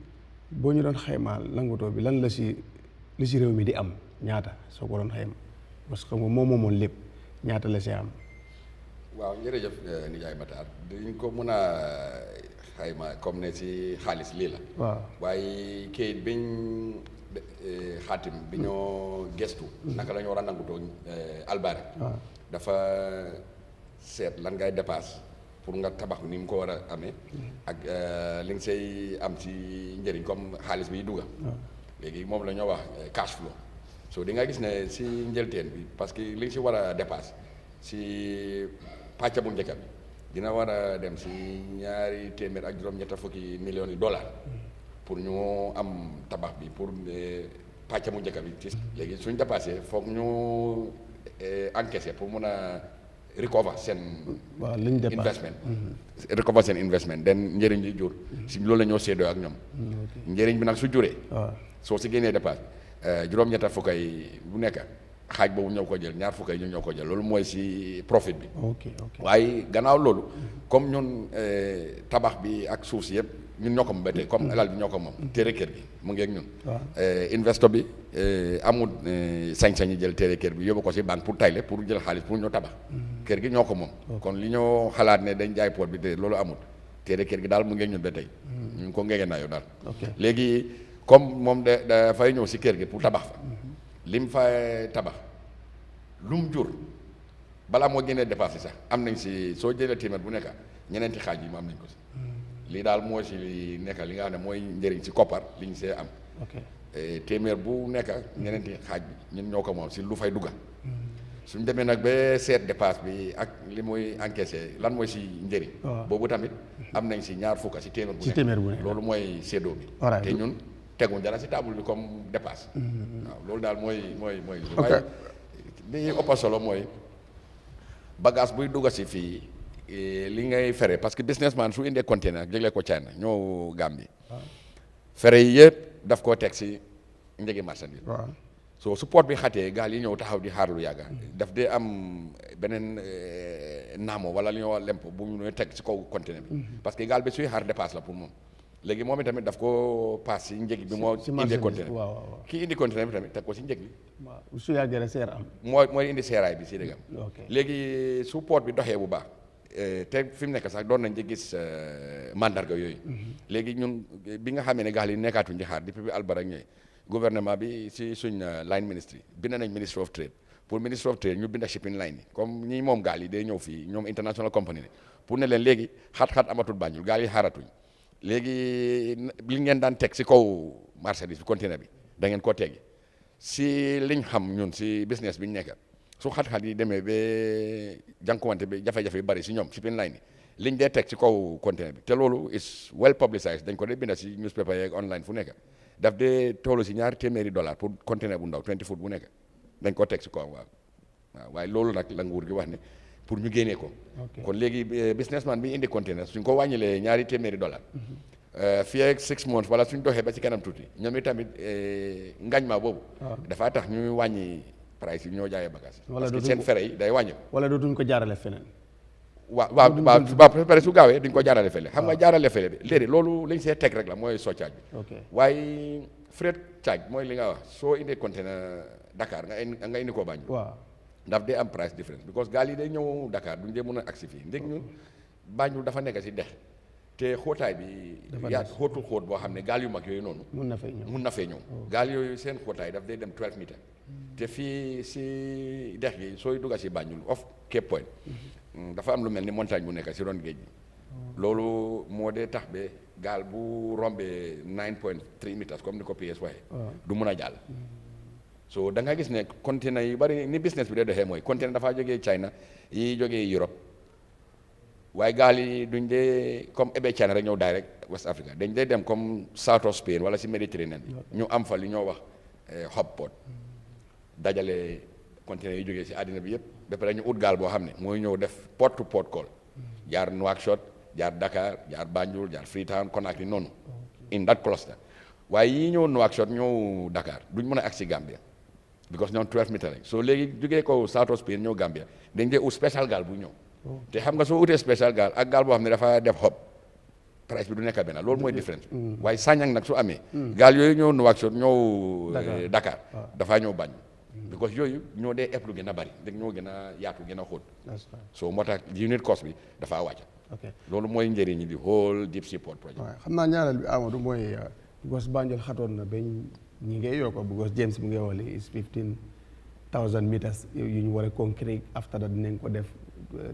boo ñu doon xaymaal nangutoo bi lan la si li si réew mi di am ñaata soo ko doon xayma parce que moom moomoon lépp ñaata la si am. waaw jërëjëf Nijaay Matar dañ ko mën a xayma comme ne si xaalis lii la. waaw waaye kayit biñ xaatim bi ñoo gestu naka la ñu war a nangutoo Albaare dafa seet lan ngay dépasse pour nga tabax ni mu ko war a amee ak li nga say am si njëriñ comme xaalis biy dugga léegi moom la ñoo wax cash flow so di nga gis ne si njëlteen bi parce que li nga si war a dépasse si pàcca bu njëkk bi dina war a dem si $200 ak juróom-ñetta fukki millions yi dollars pour ñu am tabax bi pour pàcc mu njëkk bi ci léegi suñ dépassé foog ñu encaissé pour mun a recover seen investment recover seen investment den njëriñ li jur si loolu la ñoo séddoo ak ñoom njëriñ bi nag su juree soo si génnee dépasse juróom-ñetta fukkay bu nekk xaaj boobu ñoo ko jël ñaar fukkay ñu ñoo ko jël loolu mooy si profit bi waaye gannaaw loolu comme ñun tabax bi ak suuf si yëpp ñun ñoo ko moom ba tey comme alal bi ñoo ko moom téere kër gi mu ngi ak ñun investor bi amul sañ-sañi jël téere kër bi yóbbu ko si banque pour tayle pour jël xaalis pour ñu tabax kër gi ñoo ko moom kon li ñoo xalaat ne dañ jaay port bi te loolu amul téere kër gi daal mu ngi ak ñun ba tey ñu ngi ko ngege naa yow daal léegi comme moom dafay ñëw si kër gi pour tabax fa lim fa tabax lu mu jur balaa moo génnee dépassé sax am nañ si soo jëlee téeméer bu nekk ñeneenti xaaj yi mu am nañ ko si lii daal moo si nekk li nga xam ne mooy njëriñ si koppar li ñu see am téeméer bu nekk ñeneenti xaaj bi ñun ñoo ko moom si lu fay dugga suñ demee nag ba seet dépasse bi ak li muy encaissé lan mooy si njëriñ boobu tamit am nañ si ñaar fukka si téeméer bu nekk loolu mooy séddoo bi te ñun teguñ dara si table bi comme dépasse waaw loolu daal mooy waaye li ëpp solo mooy bagage buy dugga si fii li ngay fere parce que businessman su indee container jëgle ko China ñoo Gambie fere yi yëpp daf koo teg si njëgi marchandise so su port bi xatee gaal yi ñëw taxaw di xaar lu yàgga daf dee am beneen naamo wala li ñoo lemp bu ñu teg si kaw container bi parce que gaal bi suy xaar dépasse la pour moom léegi moom itamit daf ko paas si njëg bi moo indi container kii indi container bi tamit teg ko si njëg bi su yàggee rek seer am mooy indi seeraay bi si dëggam léegi su port bi doxee bu baax te fi mu nekk sax doon nañ ci gis mandarga yooyu léegi ñun bi nga xamee ne gaal yi nekkaatuñ di xaar depuis bi Albarak ñëwee gouvernement bi si suñ line ministry bind nañ ministry of trade pour ministry of trade ñu binda shipping line yi comme ñi moom gaal yi day ñëw fii ñoom international company ne pour ne leen léegi xat-xat amatul Banjul gaal yi xaaratuñ léegi li ngeen daan teg si kaw marchandise bi container bi da ngeen koo teggi si liñ xam ñun si business bi ñu nekk su xat-xat yi demee ba jànkuwante bi jafe-jafe yu bari si ñoom shipping line yi liñ dee teg si kaw container bi te loolu is well publicized dañ ko dee binda si newspaper yeeg online fu nekk daf dee toolu si $200 pour container bu ndaw 20 foot bu nekk dañ ko teg si kaw waaw waaye loolu nag la nguur gi wax ne pour ñu génnee ko kon léegi businessman bi indi container suñ ko wàññilee $200 fii ak 6 months wala suñ doxee ba ci kanam tuuti ñoom itamit ngañma boobu dafaa tax ñuy wàññi price yi ñoo jaayee bagage parce que seen fere yi day wàññi wala dootuñ ko jaarale feneen waaw pare su gaawee duñ ko jaarale fële xam nga jaarale fële bi léegi loolu lañ see teg rek la mooy soccaaj bi waaye freight charge mooy li nga wax soo indee container Dakar nga indi ko Banjul daf dee am price difference because gaal yi day ñëw Dakar duñ dee mën a agsi fii ndég ñun Banjul dafa nekk si dex te xóotaay bi xóotul xóot boo xam ne gaal yu mag yooyu noonu mun na fee ñëw gaal yooyu seen xóotaay daf dee dem 12 meters te fii si dex gi sooy dugga si Banjul off Cape Point dafa am lu mel ni montagne bu nekk si ron géej gi loolu moo dee tax ba gaal bu rombee 9.3 meters comme ni ko PS waxee du mun a jàll so da nga gis ne container yu bari ni business bi dee doxee mooy container dafaa jógee China yi jógee Europe waaye gaal yi duñ dee comme ebe China rek ñëw direct West Africa dañ dee dem comme South of Spain wala si Méditerranée bi ñu am fa li ñoo wax hub port dajale container yi jógee si àddina bi yëpp ba pare ñu ut gaal boo xam ne mooy ñëw def port to port call jaar Nouakchott jaar Dakar jaar Banjul jaar Freetown Conakry noonu in that cluster waaye yii ñëw Nouakchott ñëw Dakar duñ mën a agsi Gambia because ñoom 12 meters lañ soo léegi jógee ko South of Spain ñëw Gambia dañ dee ut spécial gaal bu ñëw te xam nga soo utee spécial gaal ak gaal boo xam ne dafa def hub price bi du nekk benn loolu mooy différence bi waaye Sanyang nag su amee gaal yooyu ñëw Nouakchott ñëw Dakar dafaa ñëw Banjul because yooyu ñoo dee ëpp lu gën a bari dégg ñoo gën a yaatu gën a xóot so moo tax unit cost bi dafaa wàcc loolu mooy njëriñ ñi di whole deep sea port project xam naa ñaareel bi Amadou mooy because Banjul xatoon na bañ ñi ngay yokko because James mu ngi wale is 15,000 meters yu ñu war a concrete after that dinañ ko def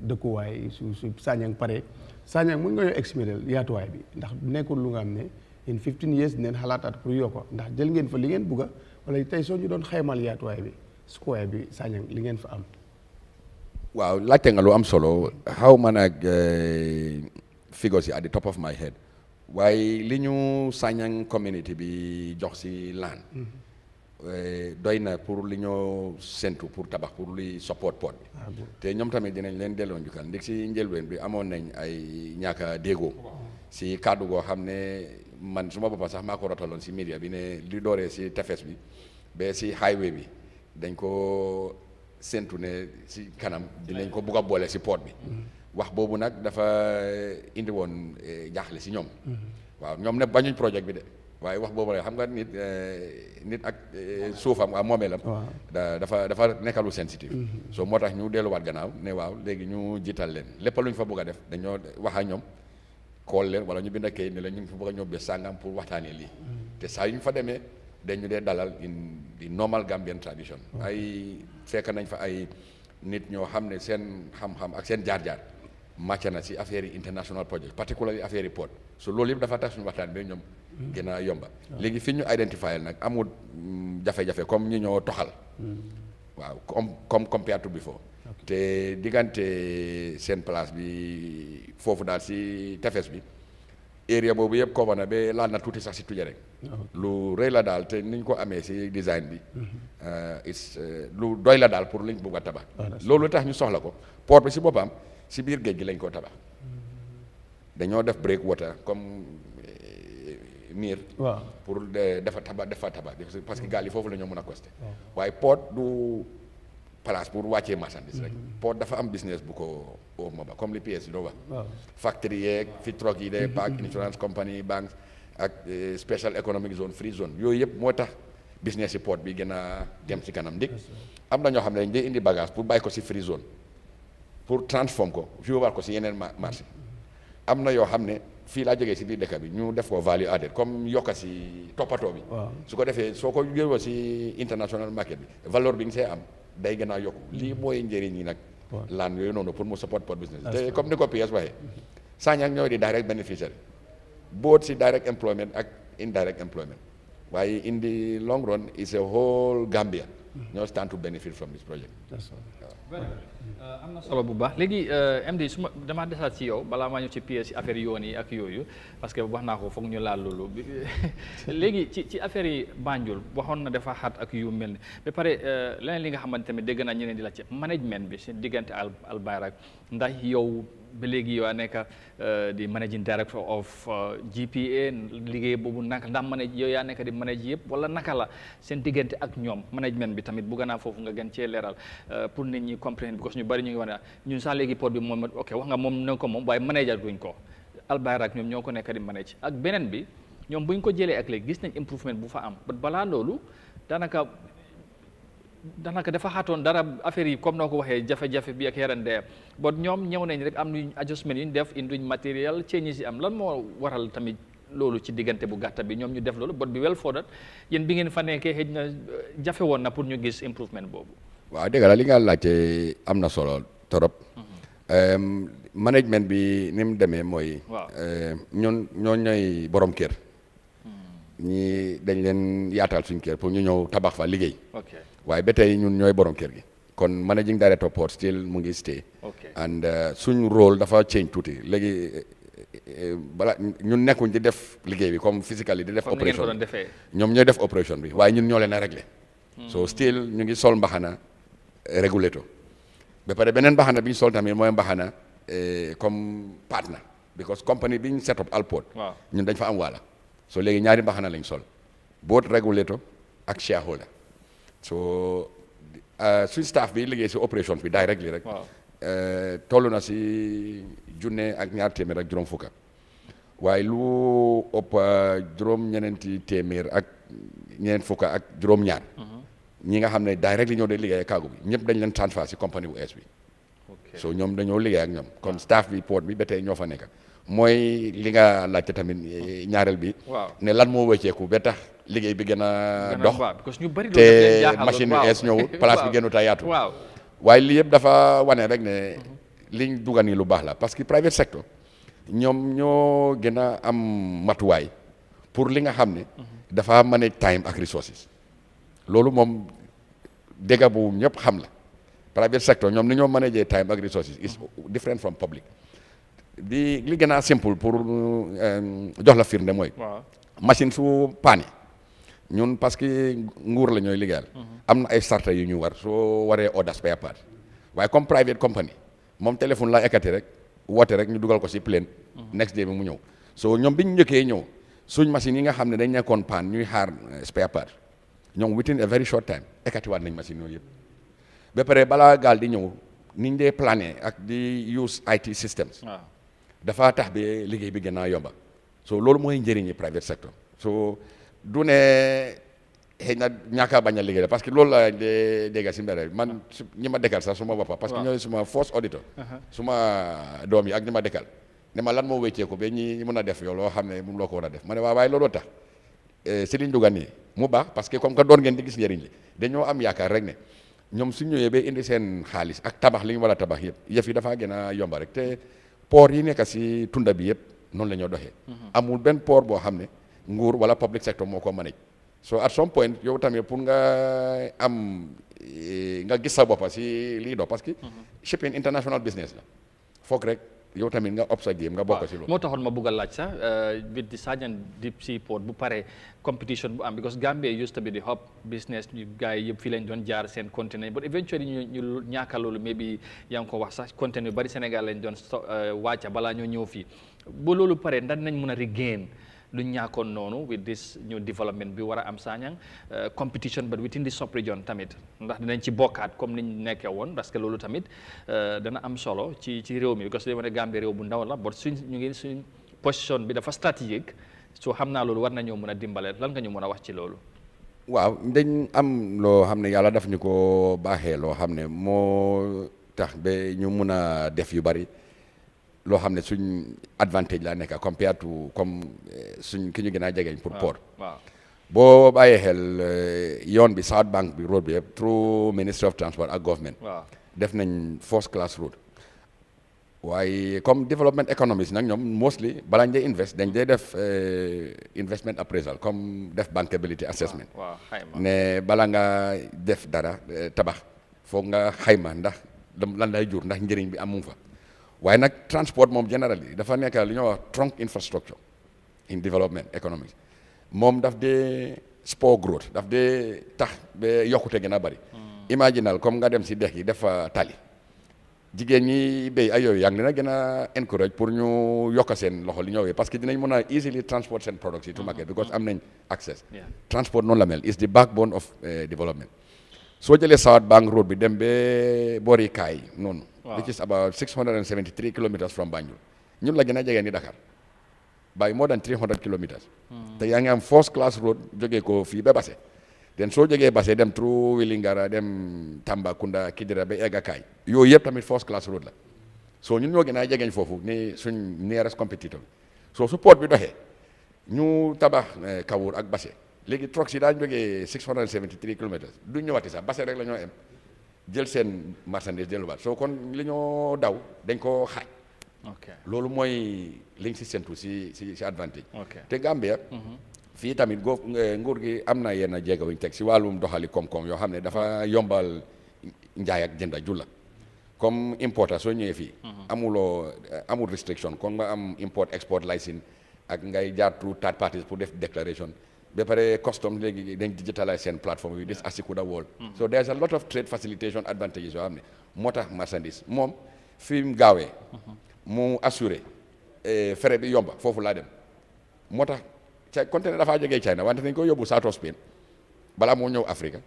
dëkkuwaay su Sanyang pare Sanyang mun nga ñoo expliquer yaatuwaay bi ndax nekkul lu nga xam ne in 15 years dinañ xalaataat pour yokko ndax jël ngeen fa li ngeen bugga wala tey soo ñu doon xaymal yaatuwaay bi square bi Sanyang li ngeen fa am waaw laajte nga lu am solo xaw ma nag figures yi at the top of my head waaye li ñu Sanyang community bi jox si land doy na pour li ñoo sentu pour tabax pour luy support port bi te ñoom tamit dinañ leen delloo njukkal ndig si njëlbeen bi amoon nañ ay ñaaka déggoo si kàddu goo xam ne man suma boppa sax maa ko rotaloon si media bi ne li dooree si tefes bi ba si highway bi dañ ko sentu ne si kanam dinañ ko bugg a boole si port bi wax boobu nag dafa indi woon jaaxle si ñoom waaw ñoom ne bañuñ projet bi de waaye wax boobu rek xam nga nit ak suufam waa moomeelam dafa nekkalu sensitive so moo tax ñu delluwaat gannaaw ne waaw léegi ñu jiital leen lépp lu ñu fa bëgg a def dañoo wax ak ñoom kool leen wala ñu bind ak kayit ne leen ñu ngi fa bëgg a ñëw bés sàngam pour waxtaanee lii te saa yu ñu fa demee dañu dee dalal in the normal Gambian tradition ay fekk nañ fa ay nit ñoo xam ne seen xam-xam ak seen jaar-jaar màcc na si affaire yi international project particularly affaire yi port so loolu yëpp dafa tax suñu waxtaan bi ñoom gën a yomba léegi fi ñu identifier nag amul jafe-jafe comme ñi ñoo toxal waaw comme compared to before te diggante seen place bi foofu daal si tefes bi area boobu yëpp cover na ba laal na tuuti sax si tuje rek lu rëy la daal te niñ ko amee si design bi lu doy la daal pour liñ bugg a tabax loolu tax ñu soxla ko port bi si boppam si biir géej gi lañ ko tabax dañoo def breakwater comme miir pour dafa tabax parce que gaal yi foofu la ñoo mën a costé waaye port du place pour wàccee marchandise rek port dafa am business bu ko ma ba comme li PS doo wax factory yeeg fi truck yi de park insurance company banks ak special economic zone free zone yooyu yëpp moo tax business yi port bi gën a dem ci kanam ndik am na ñoo xam ne dañ dee indi bagage pour bàyyi ko ci free zone pour transform ko yóbbuwaat ko ci yeneen marché am na yoo xam ne fii laa jógee ci biir dëkk bi ñu def ko value added comme yokka ci toppatoo bi su ko defee soo ko yóbboo ci international market bi valeur bi nga see am day gën a yokku lii mooy njëriñ ñi nag laan yooyu noonu pour mu support port business te comme ni ko PS waxee Sanyang ñooy di direct beneficiary both ci direct employment ak indirect employment waaye in the long run is a whole Gambia ñoo stand to benefit from this project. am na solo bu baax léegi MD su ma damaa desaat ci yow balaa maa ñëw ci PS ci affaire yoon yi ak yooyu parce que wax naa ko foog ñu laal loolu léegi ci affaire yi Banjul waxoon na dafa xat ak yu mel ni ba pare leneen li nga xamante ne dégg naa ñeneen di la ci management bi si diggante Albayrak ndax yow ba léegi yow a nekk di managing director of GPA liggéey boobu naka ndax yow yaa nekk di manage yëpp wala naka la seen diggante ak ñoom management bi tamit bugga naa foofu nga gën cee leeral pour nit ñi comprendre because ñu bari ñu ngi wax ne ñun sax léegi port bi moom ok wax nga moom ne ko moom waaye manager duñ ko Albayrak ñoom ñoo ko nekk di manage ak beneen bi ñoom buñ ko jëlee ak léegi gis nañ improvement bu fa am balaa loolu daanaka dafa xaatoon dara affaire yi comme noo ko waxee jafe-jafe bi ak yarande bon ñoom ñëw nañ rek am nuñ adjustment yu ñu def induñ matériel changes yi am lan moo waral tamit loolu ci diggante bu gàtta bi ñoom ñu def loolu bot bi well foodat yéen bi ngeen fa nekkee xëj na jafe woon na pour ñu gis improvement boobu. waaw dëgg la li nga laajte am na solo torop management bi ni mu demee mooy ñun ñoo ñooy borom kër ñi dañ leen yaatal suñ kër pour ñu ñëw tabax fa liggéey waaye ba tey ñun ñooy borom kër gi kon managing director port still mu ngi stay and suñ rôle dafa change tuuti léegi bala ñun nekkuñ di def liggéey bi comme physically di def opération ñoom ñooy def opération bi waaye ñun ñoo leen a réglé so still ñu ngi sol mbaxana régulateur ba pare beneen mbaxana bi ñu sol tamit mooy mbaxana comme partner because company bi ñu set up Alport ñun dañ fa am waala so léegi ñaari mbaxana lañ sol both régulateur ak shareholder so suñ staff bi liggéey si opération bi directly rek toll na si junne ak ñaar téeméer ak juróom fukka waaye lu ëpp juróom-ñeneenti téeméer ak ñeent fukka ak juróom-ñaar ñi nga xam ne directly ñoo dee liggéey ak cargo bi ñëpp dañ leen transfert si compagnie bu es bi so ñoom dañoo liggéey ak ñoom kon staff bi port bi ba tey ñoo fa nekk mooy li nga laajte tamit ñaareel bi ne lan moo wëcceeku ba tax liggéey bi gën a dox te machine yu es ñëwul place bi gënut a yaatu waaye lii yëpp dafa wane rek ne liñ duga nii lu baax la parce que private sector ñoom ñoo gën a am matuwaay pour li nga xam ne dafa manage time ak resources loolu moom dégg bu ñëpp xam la private sector ñoom ni ñoo manage time ak resources is different from public di li gën a simple pour jox la firnde mooy machine su paani ñun parce que nguur la ñooy liggéeyal am na ay sarta yu ñu war soo waree order spare part waaye comme private company moom téléphone la ekkati rek woote rek ñu dugal ko si plane next day bi mu ñëw so ñoom bi ñu njëkkee ñëw suñ machine yi nga xam ne dañ nekkoon paan ñuy xaar spare part ñoom within a very short time ekkati waat nañ machine yooyu yëpp ba pare balaa gaal di ñëw niñ dee plané ak di use IT systems dafa tax bi liggéey bi gën a yomba so loolu mooy njëriñi private sector so du ne xëy na ñàkk a bañ a liggéey parce que loolu la de dégg si mbere man ñi ma dekkal sax suma boppa parce que ñooy suma first auditor suma doom yi ak ñi ma dekkal ne ma lan moo wécceeku ba ñi mën a def yow loo xam ne moom loo ko war a def ma ne waaye looloo tax si liñ dugal nii mu baax parce que comme que doon ngeen di gis njëriñ li dañoo am yaakaar rek ne ñoom su ñëwee ba indi seen xaalis ak tabax li ñu war a tabax yëpp yëf yi dafaa gën a yomba rek te port yi nekk si tunda bi yëpp noonu la ñoo doxee amul benn port boo xam ne nguur wala public sector moo ko manage so at some point yow tamit pour nga am nga gis sa boppa si lii do parce que shipping international business la foog rek yow tamit nga op sa game nga bokk si loolu. moo taxoon ma bëgg a laaj sax with the Sanyang deep sea port bu pare competition bu am because Gambia used to be the hub business ñu gars yi yëpp fii lañ doon jaar seen conteneur but eventually ñu ñàkk loolu maybe yaa ngi ko wax sax conteneur yu bari Sénégal lañ doon wàcca balaa ñoo ñëw fii bu loolu pare ndax nañ mën a regain lu ñàkkoon noonu with this new development bi war a am Sanyang competition but within the sub-region tamit ndax dinañ ci bokkaat comme niñ nekkee woon parce que loolu tamit dana am solo ci réew mi parce que dama ne Gambie réew bu ndaw la but suñ position bi dafa stratégique soo xam naa loolu war nañoo mën a dimbale lan nga ñu mën a wax ci loolu. waaw dañ am loo xam ne yàlla daf ñu ko baaxee loo xam ne moo tax ba ñu mun a def yu bari loo xam ne suñ advantage la nekk compared to comme suñ ki ñu gën a jegeñ pour port boo bàyyee xel yoon bi South Bank bi road bi yëpp through Ministry of Transport ak government def nañ first class road waaye comme development economies nag ñoom mostly bala ñu dee invest dañ dee def investment appraisal comme def bankability assessment ne bala nga def dara tabax foog nga xayma ndax lan lay jur ndax njëriñ bi amu fa waaye nag transport moom generally dafa nekk li ñuy wax trunk infrastructure in development economics moom daf dee spur growth daf dee tax ba yokkute gën a bari imaginal comme nga dem si dex yi def tali jigéen ñi béy ay yooyu yaa ngi leen a gën a encourage pour ñu yokk seen loxo li ñëwee parce que dinañ mën a easily transport seen products yi to market because am nañ access transport noonu la mel is the backbone of development soo jëlee South Bank road bi dem ba boori kaay noonu which is about 673 kilometers from Banjul ñun la gën a jege ni Dakar by more than 300 kilometers te yaa ngi am first class road jógee ko fii ba Basse den soo jógee Basse dem through Wellingara dem Tambacounda Kidira ba egga kaay yooyu yëpp tamit first class road la soo ñun ñoo gën a jegeñ foofu ni suñ nearest competitor soo su port bi doxee ñu tabax Kawur ak Basse léegi trucks yi daañu jógee 673 kilometers du ñëwaati sax Basse rek la ñoo am jël seen marchandise delluwaat soo kon li ñoo daw dañ ko xaaj loolu mooy liñ si sentu si advantage te Gambia fii tamit nguur gi am na yenn jéego yu ñu teg si wàllum doxali koom-koom yoo xam ne dafa yombal njaay ak jënda jula comme importer soo ñëwee fii amul restriction comme nga am import export license ak ngay jaar through third parties pour def declaration ba pare custom léegi dañ digitalize seen plateforme bi this Asikuda World so there's a lot of trade facilitation advantages yoo xam ne moo tax marchandise moom fi mu gaawee mu assuré frais bi yomba foofu laa dem moo tax conteneur dafaa jógee China wante dañ ko yóbbu South of Spain balaa moo ñëw Africa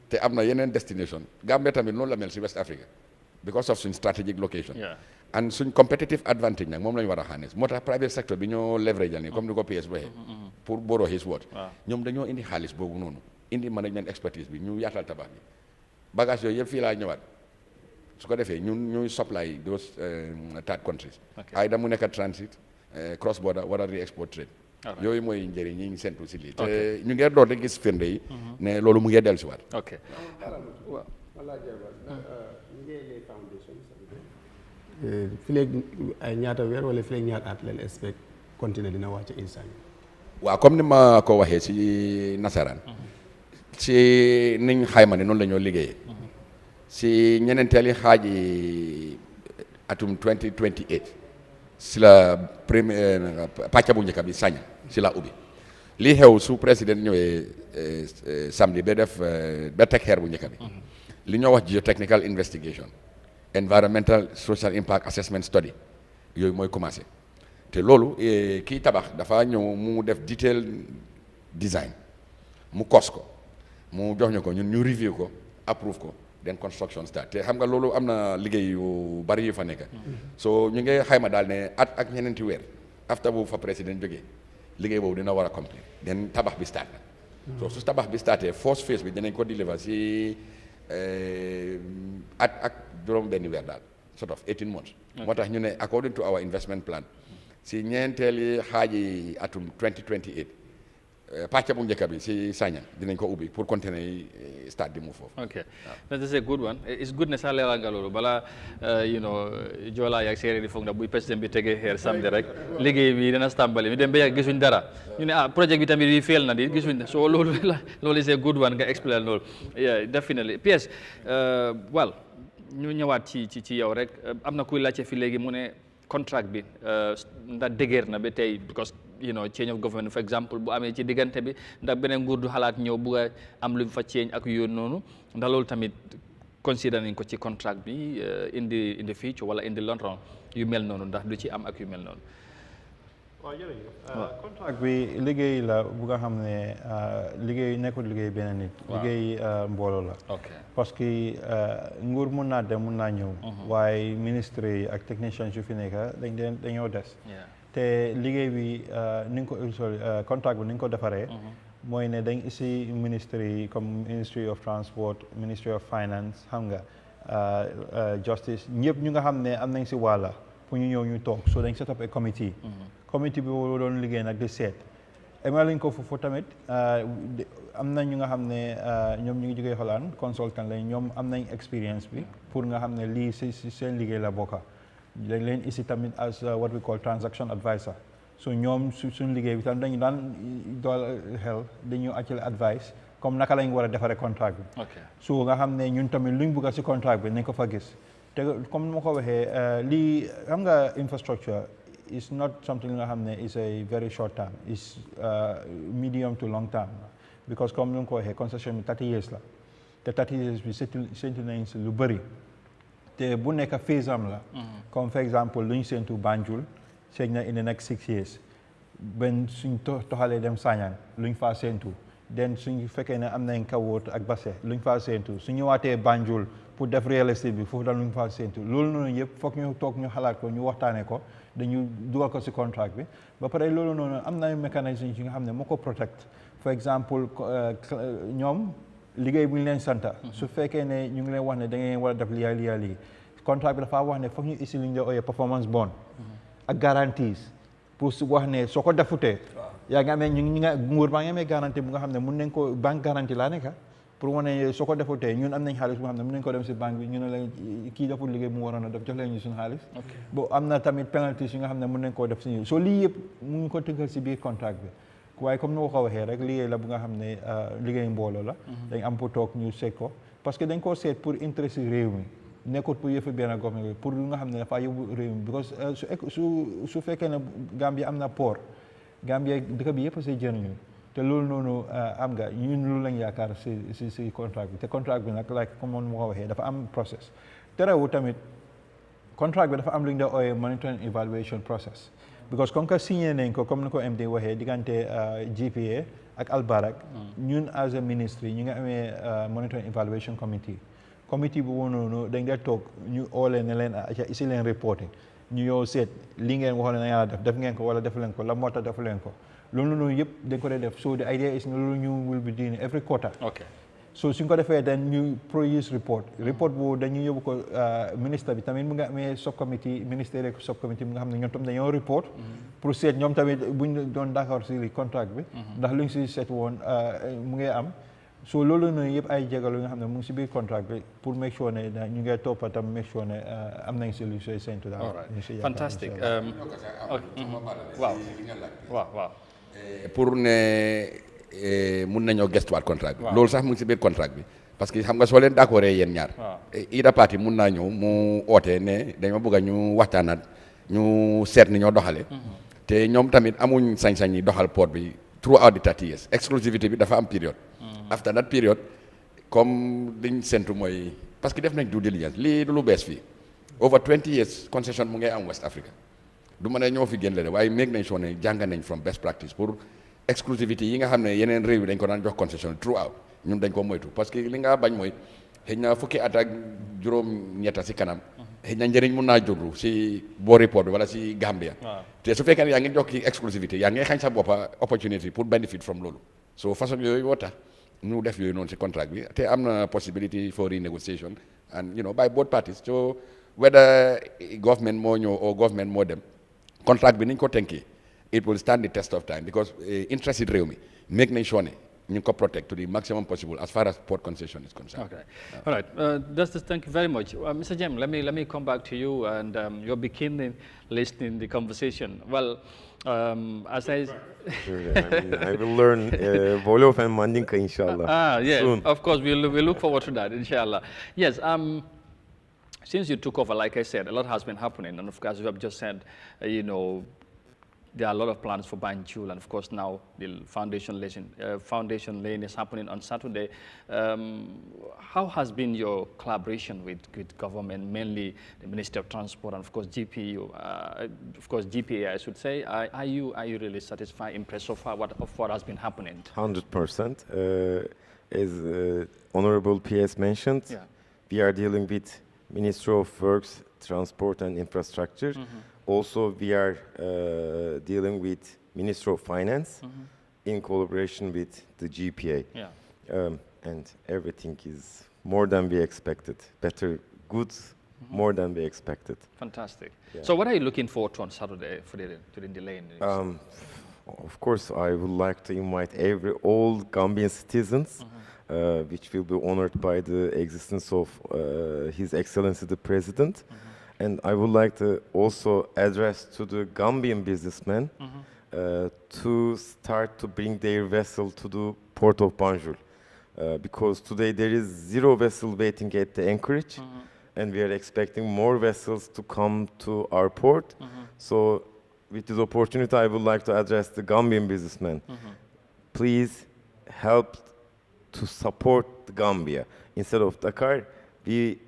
te am na yeneen destination Gambia tamit noonu la mel si West Africa because of suñ strategic location and suñ competitive advantage nag moom la ñu war a xaanes moo tax private sector bi ñoo leverage al nii comme ni ko PS waxee pour borrow his word ñoom dañoo indi xaalis boobu noonu indi management expertise bi ñu yaatal tabax bi bagage yooyu yëpp fii laa ñëwaat su ko defee ñun ñuy supply those third countries ay da mu nekk transit cross border wala re-export trade yooyu mooy njëriñ ñi ngi sentu si lii te ñu ngee door de gis firnde yi ne loolu mu ngee dellu si waat fi léegi ay ñaata weer wala fi léegi ñaata at leen expect continuer dina wàcc instant waaw comme ni ma ko waxee si nasaraan si niñ xayma ne noonu la ñoo liggéeyee si ñeneenteeli xaaji atum 2028 si la premier pàcca bu njëkk bi Sanyang si la ubbi lii xew su président ñëwee samedi ba def ba teg xeer bu njëkk bi li ñoo wax geotechnical investigation environmental social impact assessment study yooyu mooy commencé te loolu kii tabax dafa ñëw mu def detail design mu kos ko mu jox ñu ko ñun ñu review ko approve ko then construction start te xam nga loolu am na liggéey yu bari yu fa nekk so ñu ngi xayma daal ne at ak ñeneenti weer after boobu fa président jógee liggéey boobu dina war a complete then tabax bi start na so su tabax bi startee first phase bi dinañ ko deliver si at ak juróom benni weer daal sort of 18 months moo tax ñu ne according to our investment plan si ñeenteeli xaaji atum 2028 pàcc bu njëkk bi si Sanyang dinañ ko ubbi pour conteneur yi start di move foofu. ok that is a good one it's good ne sax leeral nga loolu balaa Joola yaag séeréer yi foog na buy président bi tegee xeer samedi rek liggéey bi dana tàmbali ñu dem ba yàgg gisuñ dara ñu ne projet bi tamit yi fail na di gisuñ so loolu is a good one nga explain loolu yeah definitely PS well ñu ñëwaat ci yow rek am na kuy laajte fi léegi mu ne contract bi ndax dëgër na ba tey because change of government for example bu amee ci diggante bi ndax beneen nguur du xalaat ñëw bugg a am lu fa change ak yoon noonu ndax loolu tamit consider nañ ko ci contract bi in the future wala in the long run yu mel noonu ndax du ci am ak yu mel noonu. waaw jërëjëf contract bi liggéey la bu nga xam ne liggéey nekkul liggéey benn nit. liggéey mbooloo la. parce que nguur mun naa dem mun naa ñëw. waaye ministre yi ak techniciens yu fi nekk dañoo des. te liggéey bi ni nga ko contract bi ni nga ko defaree. mooy ne dañ isi ministre yi comme ministry of transport ministry of finance xam nga justice ñëpp ñu nga xam ne am nañ si wàlla pour ñu ñëw ñu toog so dañ set up a committee. committee bi boobu doon liggéey nag di seet ema lañ ko foofu tamit am na ñu nga xam ne ñoom ñu ngi jógee Holland consultant lañ ñoom am nañ expérience bi pour nga xam ne lii si seen liggéey la bokka dañ leen isi tamit as what we call transaction advisor so ñoom suñ liggéey bi tam dañu daan dool xel dañu actually advice comme naka lañ war a defaree contract bi so nga xam ne ñun tamit luñ bugga si contract bi nañ ko fa gis te comme ni ma ko waxee lii xam nga infrastructure is not something nga xam ne is a very short term is medium to long term because comme ni ma ko waxee concession bi 30 years la te 30 years bi séntu nañ si lu bëri te bu nekk phase am la comme for exemple luñ séntu Banjul seeg na in the next 6 years ben suñ toxalee dem Sanyang luñ faa séntu den suñ fekkee ne am nañ Kawoot ak Basse luñ faa séntu su ñëwaatee Banjul pour def real estate bi foofu daal luñ faa séntu loolu noonu yëpp foog ñu toog ñu xalaat ko ñu waxtaanee ko dañu dugal ko si contract bi ba pare loolu noonu am na mécanisme yi nga xam ne moo ko protect for exemple ñoom liggéey bu ñu leen santa su fekkee ne ñu ngi leen wax ne da ngeen war a def lii contract bi dafa wax ne foog ñu isi li ñu ooyee performance bond ak guarantees pour su wax ne soo ko defutee yaa ngi amee ñu nga nguur baa ngi amee garantie bu nga xam ne mun nañ ko banque garantie laa nekka pour wane soo ko defutee ñun am nañ xaalis bu nga xam ne mun nañ ko dem si banque bi ñu ne la kii deful liggéey bu mu waroon a def jox leen ñu suñu xaalis bo am na tamit penalties yi nga xam ne mun nañ koo def si ñu soo lii yëpp mu ngi ko tënkal si biir contract bi waaye comme ni ma ko waxee rek liggéey la bu nga xam ne liggéey mbooloo la dañ am pour toog ñu seet ko parce que dañ koo seet pour intérêt si réew mi nekkut pour yëfu benn government bi pour lu nga xam ne dafa yóbbu réew mi because su fekkee ne Gambia am na port Gambia dëkk bi yëpp see jëriñu te loolu noonu am nga ñun loolu lañ yaakaar si contract bi te contract bi nag like comme ni ma ko waxee dafa am process terewu tamit contract bi dafa am lu ñu doon ooyee monitoring evaluation process because comme que signé nañ ko comme ni ko MD waxee diggante GPA ak Albarak ñun as a ministry ñu nga amee monitoring evaluation committee bu woon noonu dañ dee toog ñu oolee ne leen isi leen reporting ñu yow seet li ngeen waxoon ne yàlla def ngeen ko wala def leen ko la moo tax defu leen ko loolu noonu yëpp dañ ko dee def so the idea is loolu ñu will be doing every quarter so suñ ko defee dañ ñu produce report boobu dañuy yóbbu ko ministre bi tamit mu nga amee subcommittee ministère subcommittee mu nga xam ne ñoom tam dañoo report pour seet ñoom tamit buñ doon d'accord si contract bi ndax luñ si seet woon mu ngi am so loolu noonu yëpp ay jégalu nga xam ne mu ngi si biir contract bi pour make sure ne ñu ngi toppa tam make sure ne am nañ solution séntu daal fantastic waaw pour ne mun nañoo gestuwaat contract bi loolu sax mu ngi si biir contract bi parce que xam nga soo leen d'accord yéen ñaar ida parti mun naa ñëw mu oote ne dañoo bëgg a ñu waxtaanaat ñu seet ni ñoo doxale te ñoom tamit amuñ sañ-sañ yi doxal port bi throughout the 30 years exclusivité bi dafa am période after that period comme liñ sentu mooy parce que def nañ due diligence lii du lu bees fii over 20 years concession mu ngay am West Africa du ma ne ñoo fi génn la waaye make nañ soo ne jàng nañ from best practice pour exclusivité yi nga xam ne yeneen réew yi dañ ko daan jox concession throughout ñun dañ ko moytu parce que li nga bañ mooy xëy na fukki at ak juróom-ñetta si kanam xëy na njëriñ mun naa jurru si boori port bi wala si Gambia te su fekkee ne yaa ngi jox ki exclusivité yaa ngi xañ sa boppa opportunity pour benefit from loolu so façon yooyu woo tax ñu def yooyu noonu si contract bi te am na possibility for renegotiation and by both parties so whether government moo ñëw or government moo dem contract bi niñ ko tënkee it will stand the test of time because interest in réew mi make nañ sure ne ñu ko protect to the maximum possible as far as port concession is concerned. Okay. All right. Thank you very much. Mr. Jammeh, let me come back to you and you're beginning listening the conversation. Well, as I... Sure, I will learn Wolof and Mandinka, inshallah. Yes, soon. Of course, we'll look forward to that, inshallah. Yes, since you took over, like I said, a lot has been happening, and of course, you have just said, you know, there are a lot of plans for Banjul, and of course now the foundation lane is happening on Saturday. How has been your collaboration with government, mainly the Ministry of Transport and of course GPA, I should say? Are you really satisfied, impressed so far of what has been happening? 100%. As Honorable PS mentioned, we are dealing with Ministry of Works, Transport and Infrastructure. Also, we are dealing with Ministry of Finance in collaboration with the GPA. And everything is more than we expected. Better, good, more than we expected. Fantastic. So what are you looking forward to on Saturday for the lane? Of course, I would like to invite all Gambian citizens, which will be honored by the existence of His Excellency the President. And I would like to also address to the Gambian businessmen to start to bring their vessel to the port of Banjul. Because today there is 0 vessel waiting at the anchorage, and we are expecting more vessels to come to our port. So with this opportunity, I would like to address the Gambian businessmen. Please help to support the Gambia. Instead of Dakar, we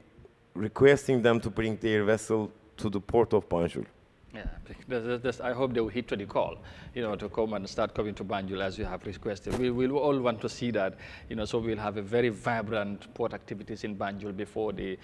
requesting them to bring their vessel to the port of Banjul. Yeah, I hope they will hit to the call, you know, to come and start coming to Banjul as you have requested. We'll all want to see that, you know, so we'll have a very vibrant port activities in Banjul before the,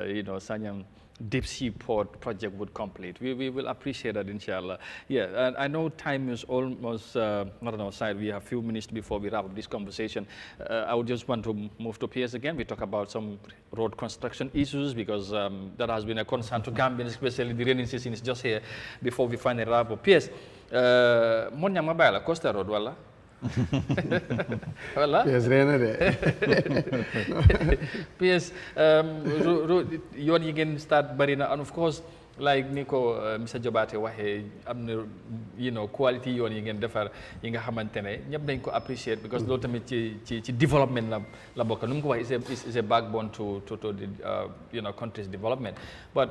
you know, Sanyang deep sea port project would complete. We will appreciate that, inshallah. Yeah, and I know time is almost not on our side. We have a few minutes before we wrap up this conversation. I would just want to move to PS again. We talk about some road construction issues because that has been a concern to Gambians, especially the rainy season is just here before we finally wrap up. PS, mon nyama bayla Costa Road wala? Wala? Yes, Rena de. PS, yoon yi ngeen start bari na, and of course, like Nico, Mr. Jobate waxe am na, you know, quality yoon yi ngeen defar yi nga xamantene ñep dañ ko appreciate because loolu tamit ci development la bokk. Num ko wax is a backbone to the you know, country's development. But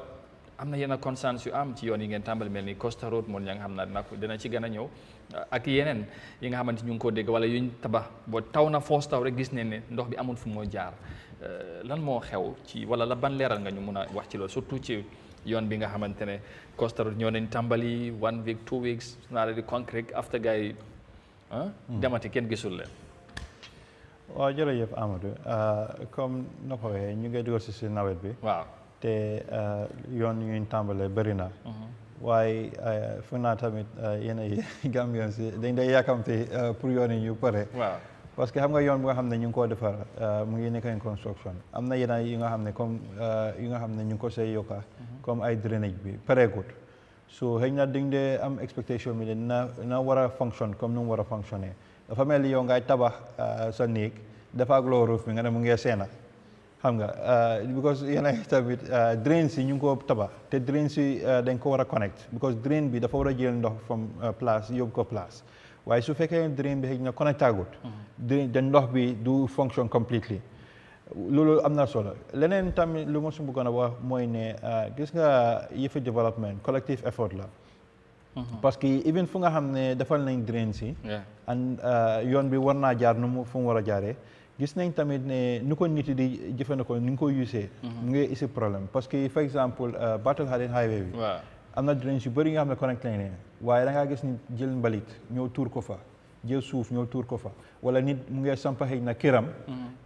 am na yenn concerns yu am ci yoon yi ngeen tàmbali mel ni Costa Road moom ya nga xam na dina ci gën a ñëw ak yeneen yi nga xamante ñu ngi ko dégg wala yuñ tabax boo taw na foos taw rek gis ne ndox bi amul fu moo jaar lan moo xew ci wala la ban leeral nga ñu mun a wax ci loolu surtout ci yoon bi nga xamante ne Costa Road ñoo nañ tàmbali 1 week 2 weeks naa di concrete after gars yi demati kenn gisul leen. waaw jërëjëf Amadou comme na ko waxee ñu ngi dugal si nawet bi. waaw te yoon yu ñu tàmbalee bëri na. waaye fu naa tamit yéen ay Gambians dañ day yàkkamte pour yoon yi ñu pare. waaw parce que xam nga yoon bi nga xam ne ñu ngi koo defar mu ngi nekk en construction am na yeneen yi nga xam ne comme yi nga xam ne ñu ngi ko see yokka comme ay drainage bi pareegut so xëy na dañ dee am expectation bi de na war a fonction comme nu mu war a fonctionner dafa mel ni yow ngay tabax sa néeg dafa ak loo roof bi nga ne mu ngee seena xam nga because yeneen tamit drains yi ñu ngi ko tabax te drains yi dañ ko war a connect because drain bi dafa war a jël ndox from place yóbbu ko place waaye su fekkee drain bi xëy na connect agut drain de ndox bi du function completely loolu am na solo leneen tamit lu ma su bëggoon a wax mooy ne gis nga yëfi development collective effort la parce que even fu nga xam ne defal nañ drains yi and yoon bi war naa jaar nu mu fu mu war a jaaree gis nañ tamit ne nu ko nit yi di jëfandikoo ni nga ko usee mu ngi isi problème parce que for exemple Battle Harden highway bi am na drains yu bëri nga xam ne connecté nañ leen waaye da ngaa gis ni jël mbalit ñëw tuur ko fa jël suuf ñëw tuur ko fa wala nit mu ngi sampa xëy na këram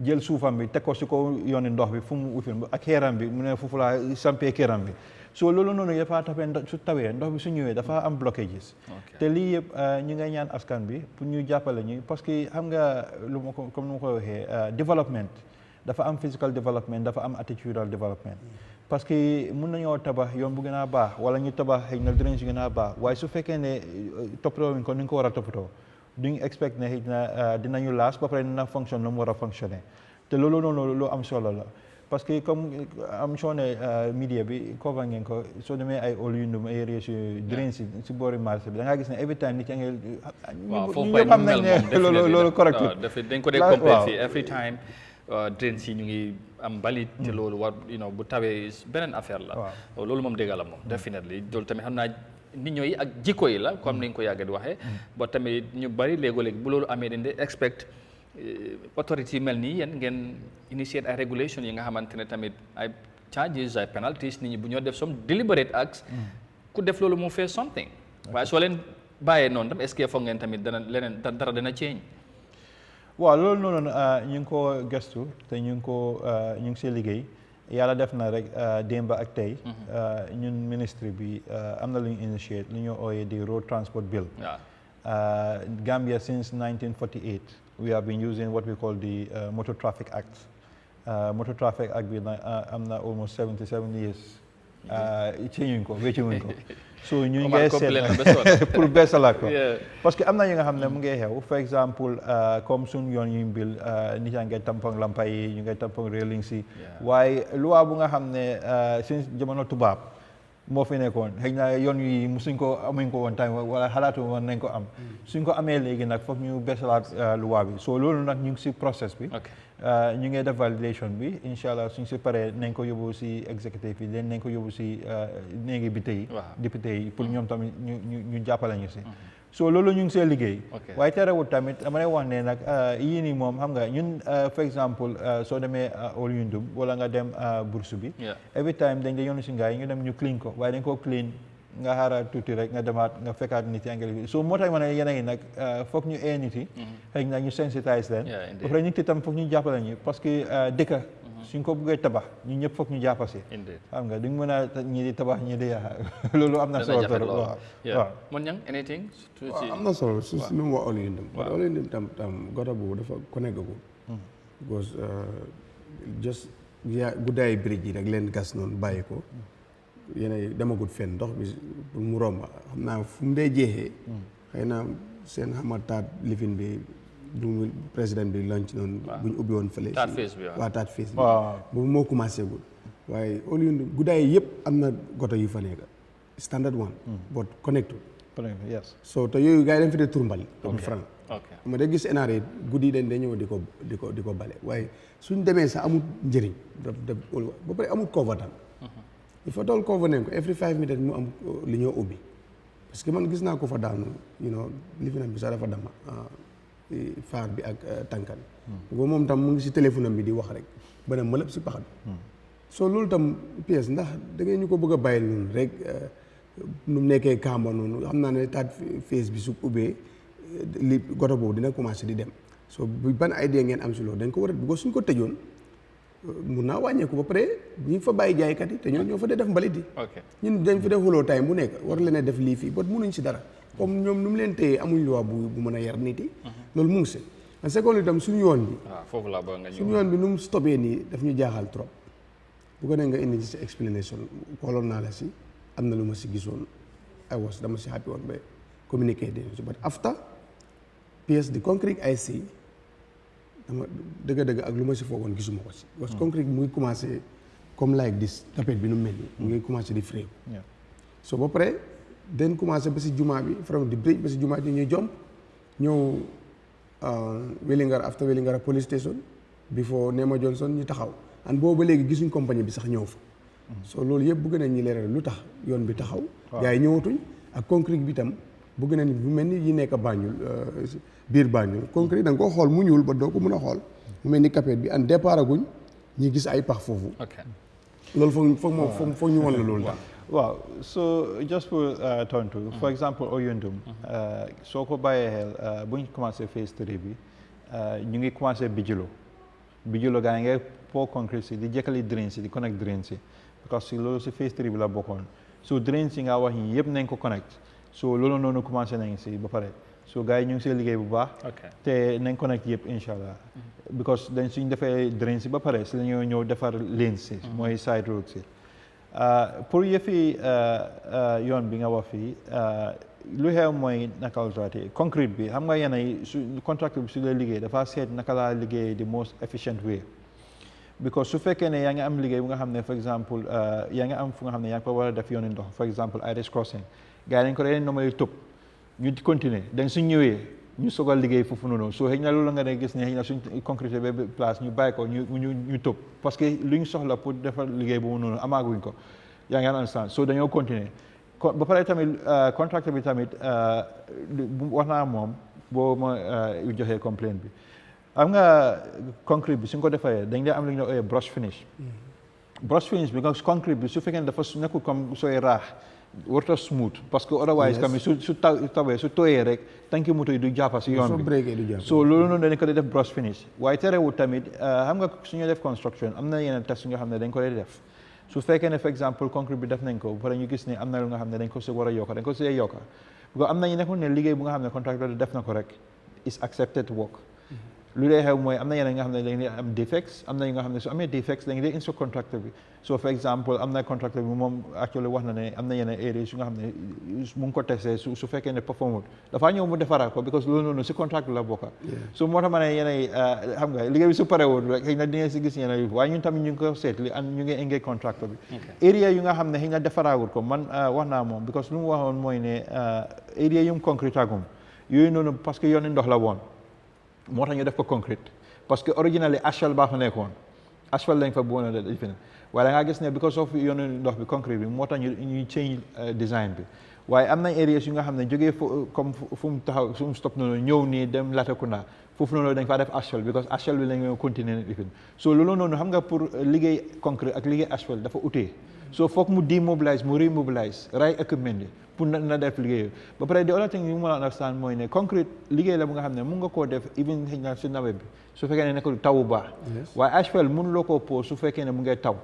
jël suufam bi teg ko si ko yooni ndox bi fu mu uti ak xeeram bi mu ne foofu laa sampee këram bi so loolu noonu dafa tapee su tawee ndox bi su ñëwee dafa am blockages te lii yëpp ñu ngay ñaan askan bi pour ñu jàppale ñu parce que xam nga lu ma ko comme nu ma ko waxee development dafa am physical development dafa am attitudinal development parce que mun nañoo tabax yoon bu gën a baax wala ñu tabax xëy na drainage yu gën a baax waaye su fekkee ne toppatoo wuñ ko ni ñu ko war a toppatoo duñ expect ne xëy na dinañu laas ba pare dina fonction lu mu war a fonctionner te loolu noonu lu am solo la parce que comme am soo ne media bi cover ngeen ko soo demee ay ol yu ndum ay areas yu drainage si boori marché bi da ngaa gis ne every time nit yaa ngi waaw foofu bay xam nañ ne loolu correct dañ ko dee compare fii every time drains yi ñu ngi am mbalit te loolu war bu tawee beneen affaire la loolu moom dëgg la moom definitely loolu tamit xam naa nit ñooy ak jikko yi la comme ni nga ko yàgg di waxee ba tamit ñu bari léegoo-léegi bu loolu amee dañ de expect autorité yi mel nii yéen ngeen initiate ay regulation yi nga xamante ne tamit ay charges ay penalties nit ñi bu ñoo def some deliberate acts ku def loolu mu fee something waaye soo leen bàyyee noonu tam est-ce que foog ngeen tamit dana leneen dara dana change waaw loolu noonu ñu ngi ko gëstu te ñu ngi see liggéey yàlla def na rek démb ak tey ñun ministry bi am na lu ñu initiate lu ñu ooyee di road transport bill Gambia since 1948 we have been using what we call the Motor Traffic Act Motor Traffic Act bi am na almost 77 years change ko wéccuwuñ ko so ñu ngi seet pour beesalaat ko parce que am na yi nga xam ne mu ngi xew for exemple comme suñ yoon yu bil nit yaa ngay tampong lampa yi ñu ngay tampong railing si waaye loi bu nga xam ne suñ jamono tubaab moo fi nekkoon xëy na yoon yi musuñ ko amuñ ko woon time wala xalaatu woon nañ ko am suñ ko amee léegi nag foog ñu beesalaat loi bi so loolu nag ñu ngi si process bi ñu ngi def validation bi incha allah suñ si paree nañ ko yóbbu si exécutif yi leen nañ ko yóbbu si néegi bi tey député yi pour ñoom tamit ñu jàppale ñu si so loolu ñu ngi see liggéey waaye terewul tamit dama lay wax ne nag yii nii moom xam nga ñun for exemple soo demee Olyundum wala nga dem Boursu bi every time dañ la yoonu si ngaay ñu dem ñu clean ko waaye dañ ko clean nga xaaral tuuti rek nga demaat nga fekkaat nit yi engrais bi so moo tax ma ne yéen a ngi nag foog ñu ee nit yi xëy na ñu sensitise leen ba pare nit yi tam foog ñu jàppale ñu parce que dëkka suñ ko bëggee tabax ñu ñëpp foog ñu jàppa si xam nga duñ mën a ñi di tabax ñi di yàq loolu am na solo trop waaw mon ñang anything am na solo su lu mu wax Olyundum tam gota boobu dafa connecté ko because just guddaay bridge yi rek leen gas noonu bàyyi ko yéen demagut fenn ndox bi pour mu romba xam naa fu mu dee jeexee xëy na seen xamataat lifin bi bu président bi launch noonu bu ñu ubbi woon fële waa taat face bi boobu moo commencé gul waaye Olyundum guddaay yëpp am na goto yu fa nekk standard one but connected so te yooyu gars yi dañ fi dee turmbali am franc ma da gis NRA guddi dañ day ñëw di ko bale waaye suñ demee sax amul njëriñ ba pare amul cover tam il faut dool cover nañ ko every 5 minutes mu am li ñoo ubbi parce que man gis naa ko fa daanu lifinam bi sax dafa dama faar bi ak tànkan boobu moom tam mu ngi si téléphone am bi di wax rek ba ne ma lépp si paxat soo loolu tam pièce ndax da ngeen ñu ko bëgg a bàyyil noonu rek nu mu nekkee kamba noonu xam naa ne taat face bi su ubbee li goto boobu dina commencé di dem so bu ban idée ngeen am si loolu dañ ko war a bu suñ ko tëjoon mun naa wàññeeku ba pare ñi fa bàyyi jaaykat yi te ñoo fa dee def mbalit yi ñun dañ fa def xuloo time bu nekk war leen a def lii fii bot munuñ si dara comme ñoom nu mu leen téye amuñ loi bu mën a yar nit yi loolu mu ngi si en seconde itam suñu yoon bi suñu yoon bi nu mu stoppé nii daf ñu jaaxal trop bu ko ne nga indi ci sa explanation xooloon naa la si am na lu ma si gisoon dama si happy woon ba communiqué dén si but after pièce de concrete I see dama dëgg-dëgg ak lu ma si foogoon gisuma ko si parce que concrete mu ngi commencé comme like this tapette bi nu mel nii mu ngi commencé di fréew so ba pare den commencé ba si jumaa bi from di bridge ba si jumaa bi ñuy jomp ñëw Wellingara after Wellingara police station before Nema Johnson ñu taxaw an boobu ba léegi gisuñ compagnie bi sax ñëw fa so loolu yëpp bëgg nañ ñi leeral lu tax yoon bi taxaw gars yi ñëwatuñ ak concrete bi tam bëgg nañ bu mel ni yi nekk Banjul biir Banjul concrete da nga koo xool mu ñuul ba doo ko mën a xool mu mel ni capet bi an départ aguñ ñi gis ay pax foofu loolu foog ñu won la loolu daal waaw so just pour tontu for example Olyundum soo ko bàyyee xel bu ñu commencé phase 3 bi ñu ngi commencé Bijilo gaa yi ngay pour concrete si di jëkkali drain si di connect drain si parce que loolu si phase 3 bi la bokkoon so drain si nga wax yi yëpp nañ ko connect so loolu noonu commencé nañ si ba pare so gars yi ñu ngi see liggéey bu baax te nañ connect yëpp incha allah because dañ suñ defee drain si ba pare si la ñoo ñëw defar lanes si mooy side road si pour yëfi yoon bi nga wax fii lu xew mooy naka la traité concrete bi xam nga yéen su contracteur bi su lay liggéey dafa seet naka laa liggéey the most efficient way because su fekkee ne yaa ngi am liggéey bu nga xam ne for exemple yaa ngi am fu nga xam ne yaa ngi ko war a def yooni ndox for exemple Irish crossing gars yi dañ ko dee normally tëb ñu continuer dañ suñ ñëwee ñu soog a liggéey foofu noonu so xëy na loolu nga ne gis ne xëy na suñ concrété ba place ñu bàyyi ko ñu tëb parce que lu ñu soxla pour defar liggéey boobu noonu amaaguñ ko yaa ngi understand so dañoo continuer ba pare tamit contracteur bi tamit wax naa moom boo ma joxee complaint bi am nga concrete bi su ñu ko defaree dañ dee am lu ñu ooyee brush finish bi nga concrete bi su fekkee ne dafa nekkul comme sooy raax warta smooth parce que otherwise tamit su tawee su tooyee rek tanki moto yi du jàppa si yoon bi so loolu noonu dañ ko def brush finish waaye terewul tamit xam nga suñu def construction am na yeneen test nga xam ne dañ ko def su fekkee ne for exemple concrete bi def nañ ko ba pare ñu gis ne am na lu nga xam ne dañ ko si war a yokka dañ ko si yokka parce que am na ñu nekkul ne liggéey bu nga xam ne contracteur def na ko rek is accepted work lu dee xew mooy am na yeneen nga xam ne dañ dee am defects am na yi nga xam ne su amee defects dañ dee instruct contracteur bi so for exemple am na contracteur bi moom actually wax na ne am na yeneen areas yu nga xam ne mu ngi ko testé su fekkee ne performul dafaa ñëw mu defaraat ko because loolu noonu si contract la bokka so moo tax ma ne yeneen xam nga liggéey bi su parewul rek xëy na dina si gis yeneen waaye ñun tamit ñu ngi ko seetli and ñu ngi engage contracteur bi area yu nga xam ne xëy na defaraawul ko man wax naa moom because lu mu waxoon mooy ne area yu mu concrete agum yooyu noonu parce que yooni ndox la woon moo tax ñu def ko concrete parce que originally asphalt baa fa nekkoon asphalt lañ fa bëggoon a def waaye da ngaa gis ne because of yoonu ndox bi concrete bi moo tax ñuy change design bi waaye am nañ areas yu nga xam ne jógee comme fu mu taxaw fu mu stop noonu ñëw nii dem Latrikunda foofu noonu dañ faa def asphalt because asphalt bi lañ continuer lifin so loolu noonu xam nga pour liggéey concrete ak liggéey asphalt dafa utee so foog mu demobilise mu remobilise right equipment yi pour na def liggéey ba pare the other thing you mën a understand mooy ne concrete liggéey la bu nga xam ne mun nga koo def even xëy na si nawet bi su fekkee ne nekkul taw bu baax waaye asphalt mun loo koo pose su fekkee ne mu ngay taw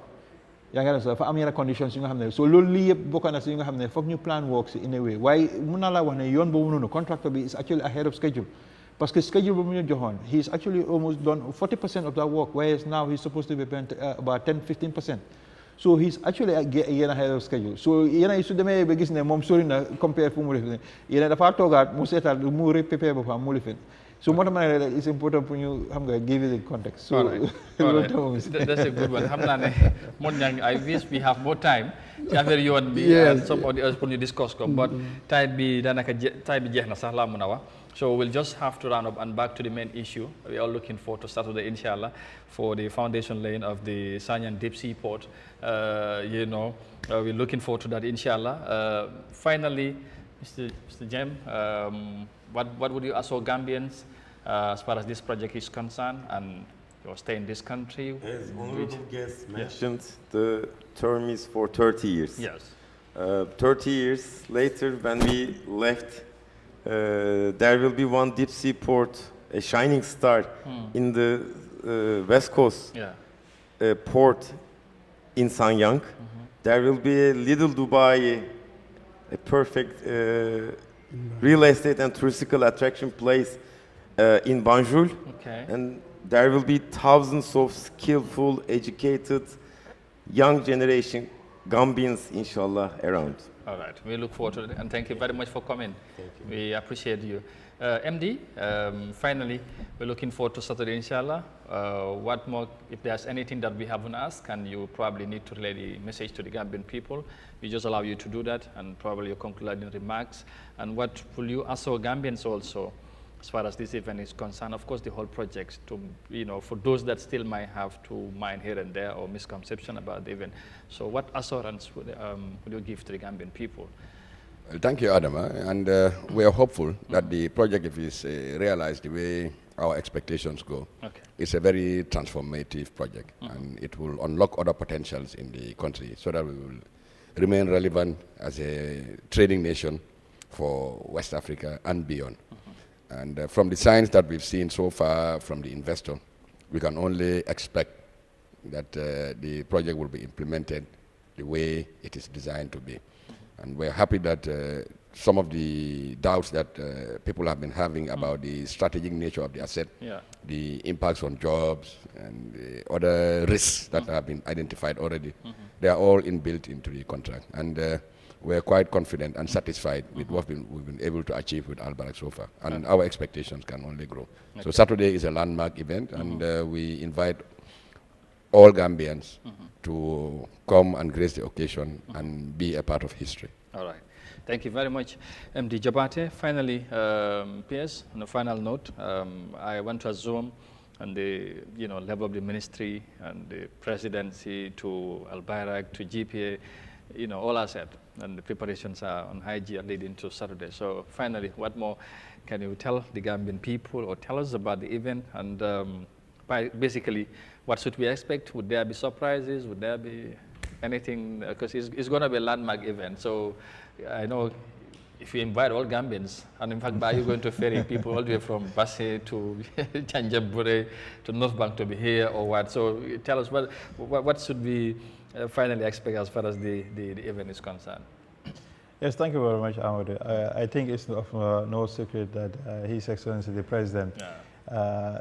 yaa ngi ne dafa am yenn conditions yu nga xam ne so loolu lii yëpp bokk na si yu nga xam ne foog ñu plan work si in a way waaye mun naa laa wax ne yoon boobu noonu contractor bi is actually ahead of schedule parce que schedule boobu ñu joxoon he is actually almost done 40% of that work whereas now he's supposed to be about 10-15%. So he's actually yéen ahead of schedule so yéen su demee ba gis ne moom sori na compare fu mu def yéen dafa toogaat mu seetaat mu prépare boppam mu lifin so moo tax ma ne it's important pour ñu xam nga give it the context. So that's a good one xam naa ne Mon Yang I wish we have more time ci affaire yoon bi and some of the others pour ñu discuss ko but time bi daanaka time bi jeex na sax laa mun a wax. So we'll just have to round up and back to the main issue. We are looking forward to Saturday, inshallah, for the foundation laying of the Sanyan Deep Sea Port. We're looking forward to that, inshallah. Finally, Mr. Jammeh, what would you ask our Gambians as far as this project is concerned and your stay in this country? As honorable guest mentioned, the term is for 30 years. Yes. 30 years later, when we left, there will be one deep sea port, a shining star in the west coast port in Sanyang. There will be a little Dubai, a perfect real estate and touristical attraction place in Banjul. Okay. And there will be thousands of skillful, educated, young generation Gambians, inshallah, around. All right, we look forward to it, and thank you very much for coming. Thank you. We appreciate you. MD, finally, we're looking forward to Saturday, inshallah. What more, if there's anything that we haven't asked, and you probably need to relay the message to the Gambian people, we just allow you to do that, and probably your concluding remarks. And what will you ask our Gambians also, as far as this event is concerned? Of course, the whole project, to, for those that still might have to mind here and there or misconception about the event. So what assurance would you give to the Gambian people? Well, thank you, Adam. And we are hopeful that the project, if it's realized the way our expectations go, it's a very transformative project. And it will unlock other potentials in the country so that we will remain relevant as a trading nation for West Africa and beyond. And from the signs that we've seen so far from the investor, we can only expect that the project will be implemented the way it is designed to be. And we're happy that some of the doubts that people have been having about the strategic nature of the asset, the impacts on jobs and the other risks that have been identified already, they are all inbuilt into the contract. And we're quite confident and satisfied with what we've been able to achieve with Al Barak so far. And our expectations can only grow. So Saturday is a landmark event, and we invite all Gambians to come and grace the occasion and be a part of history. All right. Thank you very much, MD Jabate. Finally, PS, on a final note, I want to assume on the level of the ministry and the presidency to Al-Bayrak to GPA, all are set and the preparations are on high gear leading to Saturday. So finally, what more can you tell the Gambian people or tell us about the event and basically what should we expect? Would there be surprises? Would there be anything? Because it's going to be a landmark event. So I know if you invite all Gambians, and in fact, are you going to ferry people all the way from Basse to Janjambure to North Bank to be here or what? So tell us what should we finally expect as far as the event is concerned? Yes, thank you very much, Amadou. I think it's of no secret that His Excellency the President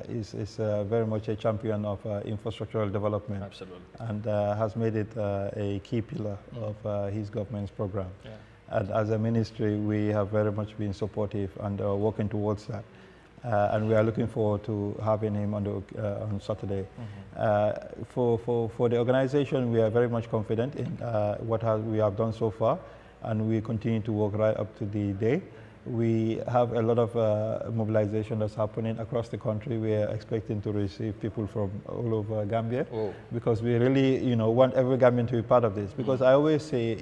is very much a champion of infrastructural development. Absolutely. And has made it a key pillar of his government's program. Yeah. And as a ministry, we have very much been supportive and working towards that. And we are looking forward to having him on Saturday. For the organization, we are very much confident in what we have done so far, and we continue to work right up to the day. We have a lot of mobilization that's happening across the country. We are expecting to receive people from all over Gambia because we really, want every Gambian to be part of this. Because I always say,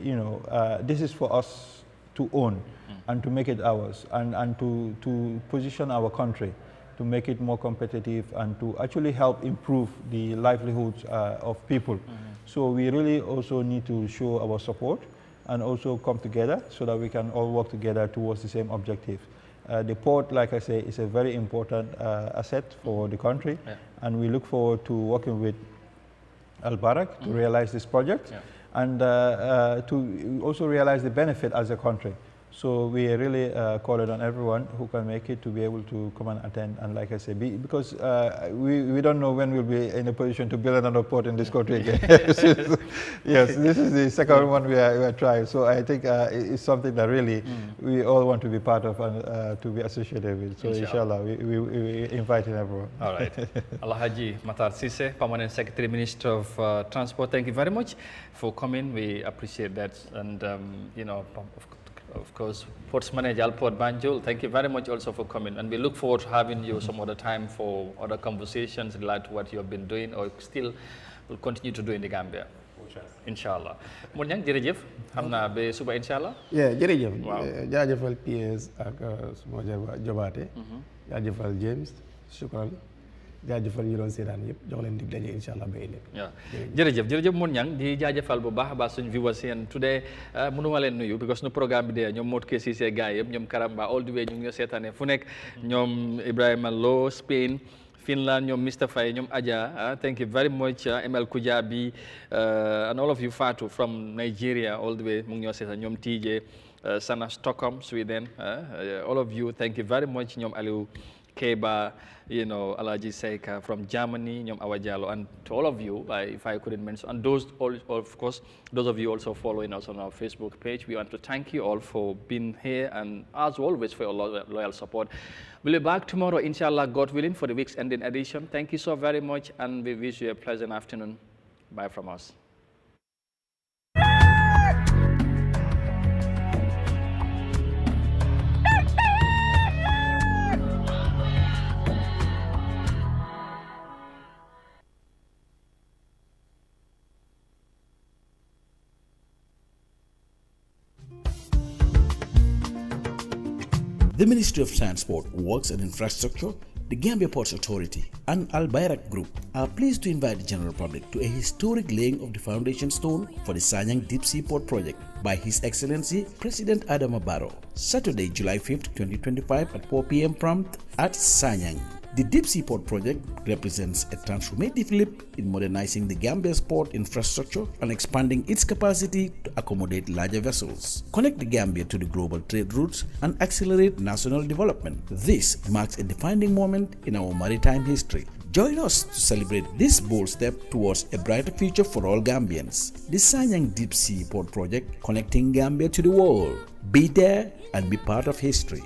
this is for us to own and to make it ours and to position our country, to make it more competitive and to actually help improve the livelihoods of people. So we really also need to show our support and also come together so that we can all work together towards the same objective. The port, like I say, is a very important asset for the country, and we look forward to working with Al-Bayrak to realize this project and to also realize the benefit as a country. So we are really calling on everyone who can make it to be able to come and attend. And like I said, because we don't know when we'll be in a position to build another port in this country again. Yes, this is the second one we are trying. So I think it's something that really we all want to be part of and to be associated with. So inshallah, we inviting everyone. All right. Alhaji Matar Sise, Permanent Secretary, Minister of Transport, thank you very much for coming. We appreciate that. And, of course, Ports Manager Port Banjul, thank you very much also for coming. And we look forward to having you some other time for other conversations related to what you have been doing or still will continue to do in the Gambia. Inshallah. Mon ñang jërëjëf xamna be suba inshallah. Yeah, jërëjëf. Jaajëfal PS ak suma jobaate. Jaajëfal James. Shukran. jaajëfal ñu doon seetaan yëpp jox leen dig daje inshallah ba ëllëg. jërëjëf Mon Ñang di jaajëfal bu baax a baax suñu viewers yi today mënuma leen nuyu because nu programme bi dee ñoom Modou Kessi see gars yëpp ñoom Karamba all the way ñu ngi ñoo seetaane fu nekk ñoom Ibrahima Lo Spain Finland, ñoom Mr. Faye, ñoom Aja, thank you very much, Emel Kujabi, and all of you Fatu from Nigeria all the way, mu ngi ñoo seetaan ñoom TJ, Sana Stockholm, Sweden, all of you, thank you very much, ñoom Aliou Keba, Alaji Seika from Germany, Nyom Awajalo, and to all of you, if I couldn't mention, and those, of course, those of you also following us on our Facebook page, we want to thank you all for being here and as always for your loyal support. We'll be back tomorrow, inshallah, God willing, for the week's ending edition. Thank you so very much, and we wish you a pleasant afternoon. Bye from us. The Ministry of Transport, Works and Infrastructure, the Gambia Ports Authority, and Al-Bayrak Group are pleased to invite the general public to a historic laying of the foundation stone for the Sanyang Deep Sea Port Project by His Excellency President Adama Barrow, Saturday, July 5th, 2025 at 4 p.m. prompt at Sanyang. The Deep Sea Port Project represents a transformative leap in modernizing the Gambia's port infrastructure and expanding its capacity to accommodate larger vessels, connect the Gambia to the global trade routes, and accelerate national development. This marks a defining moment in our maritime history. Join us to celebrate this bold step towards a brighter future for all Gambians. The Sanyang Deep Sea Port Project, connecting Gambia to the world. Be there and be part of history.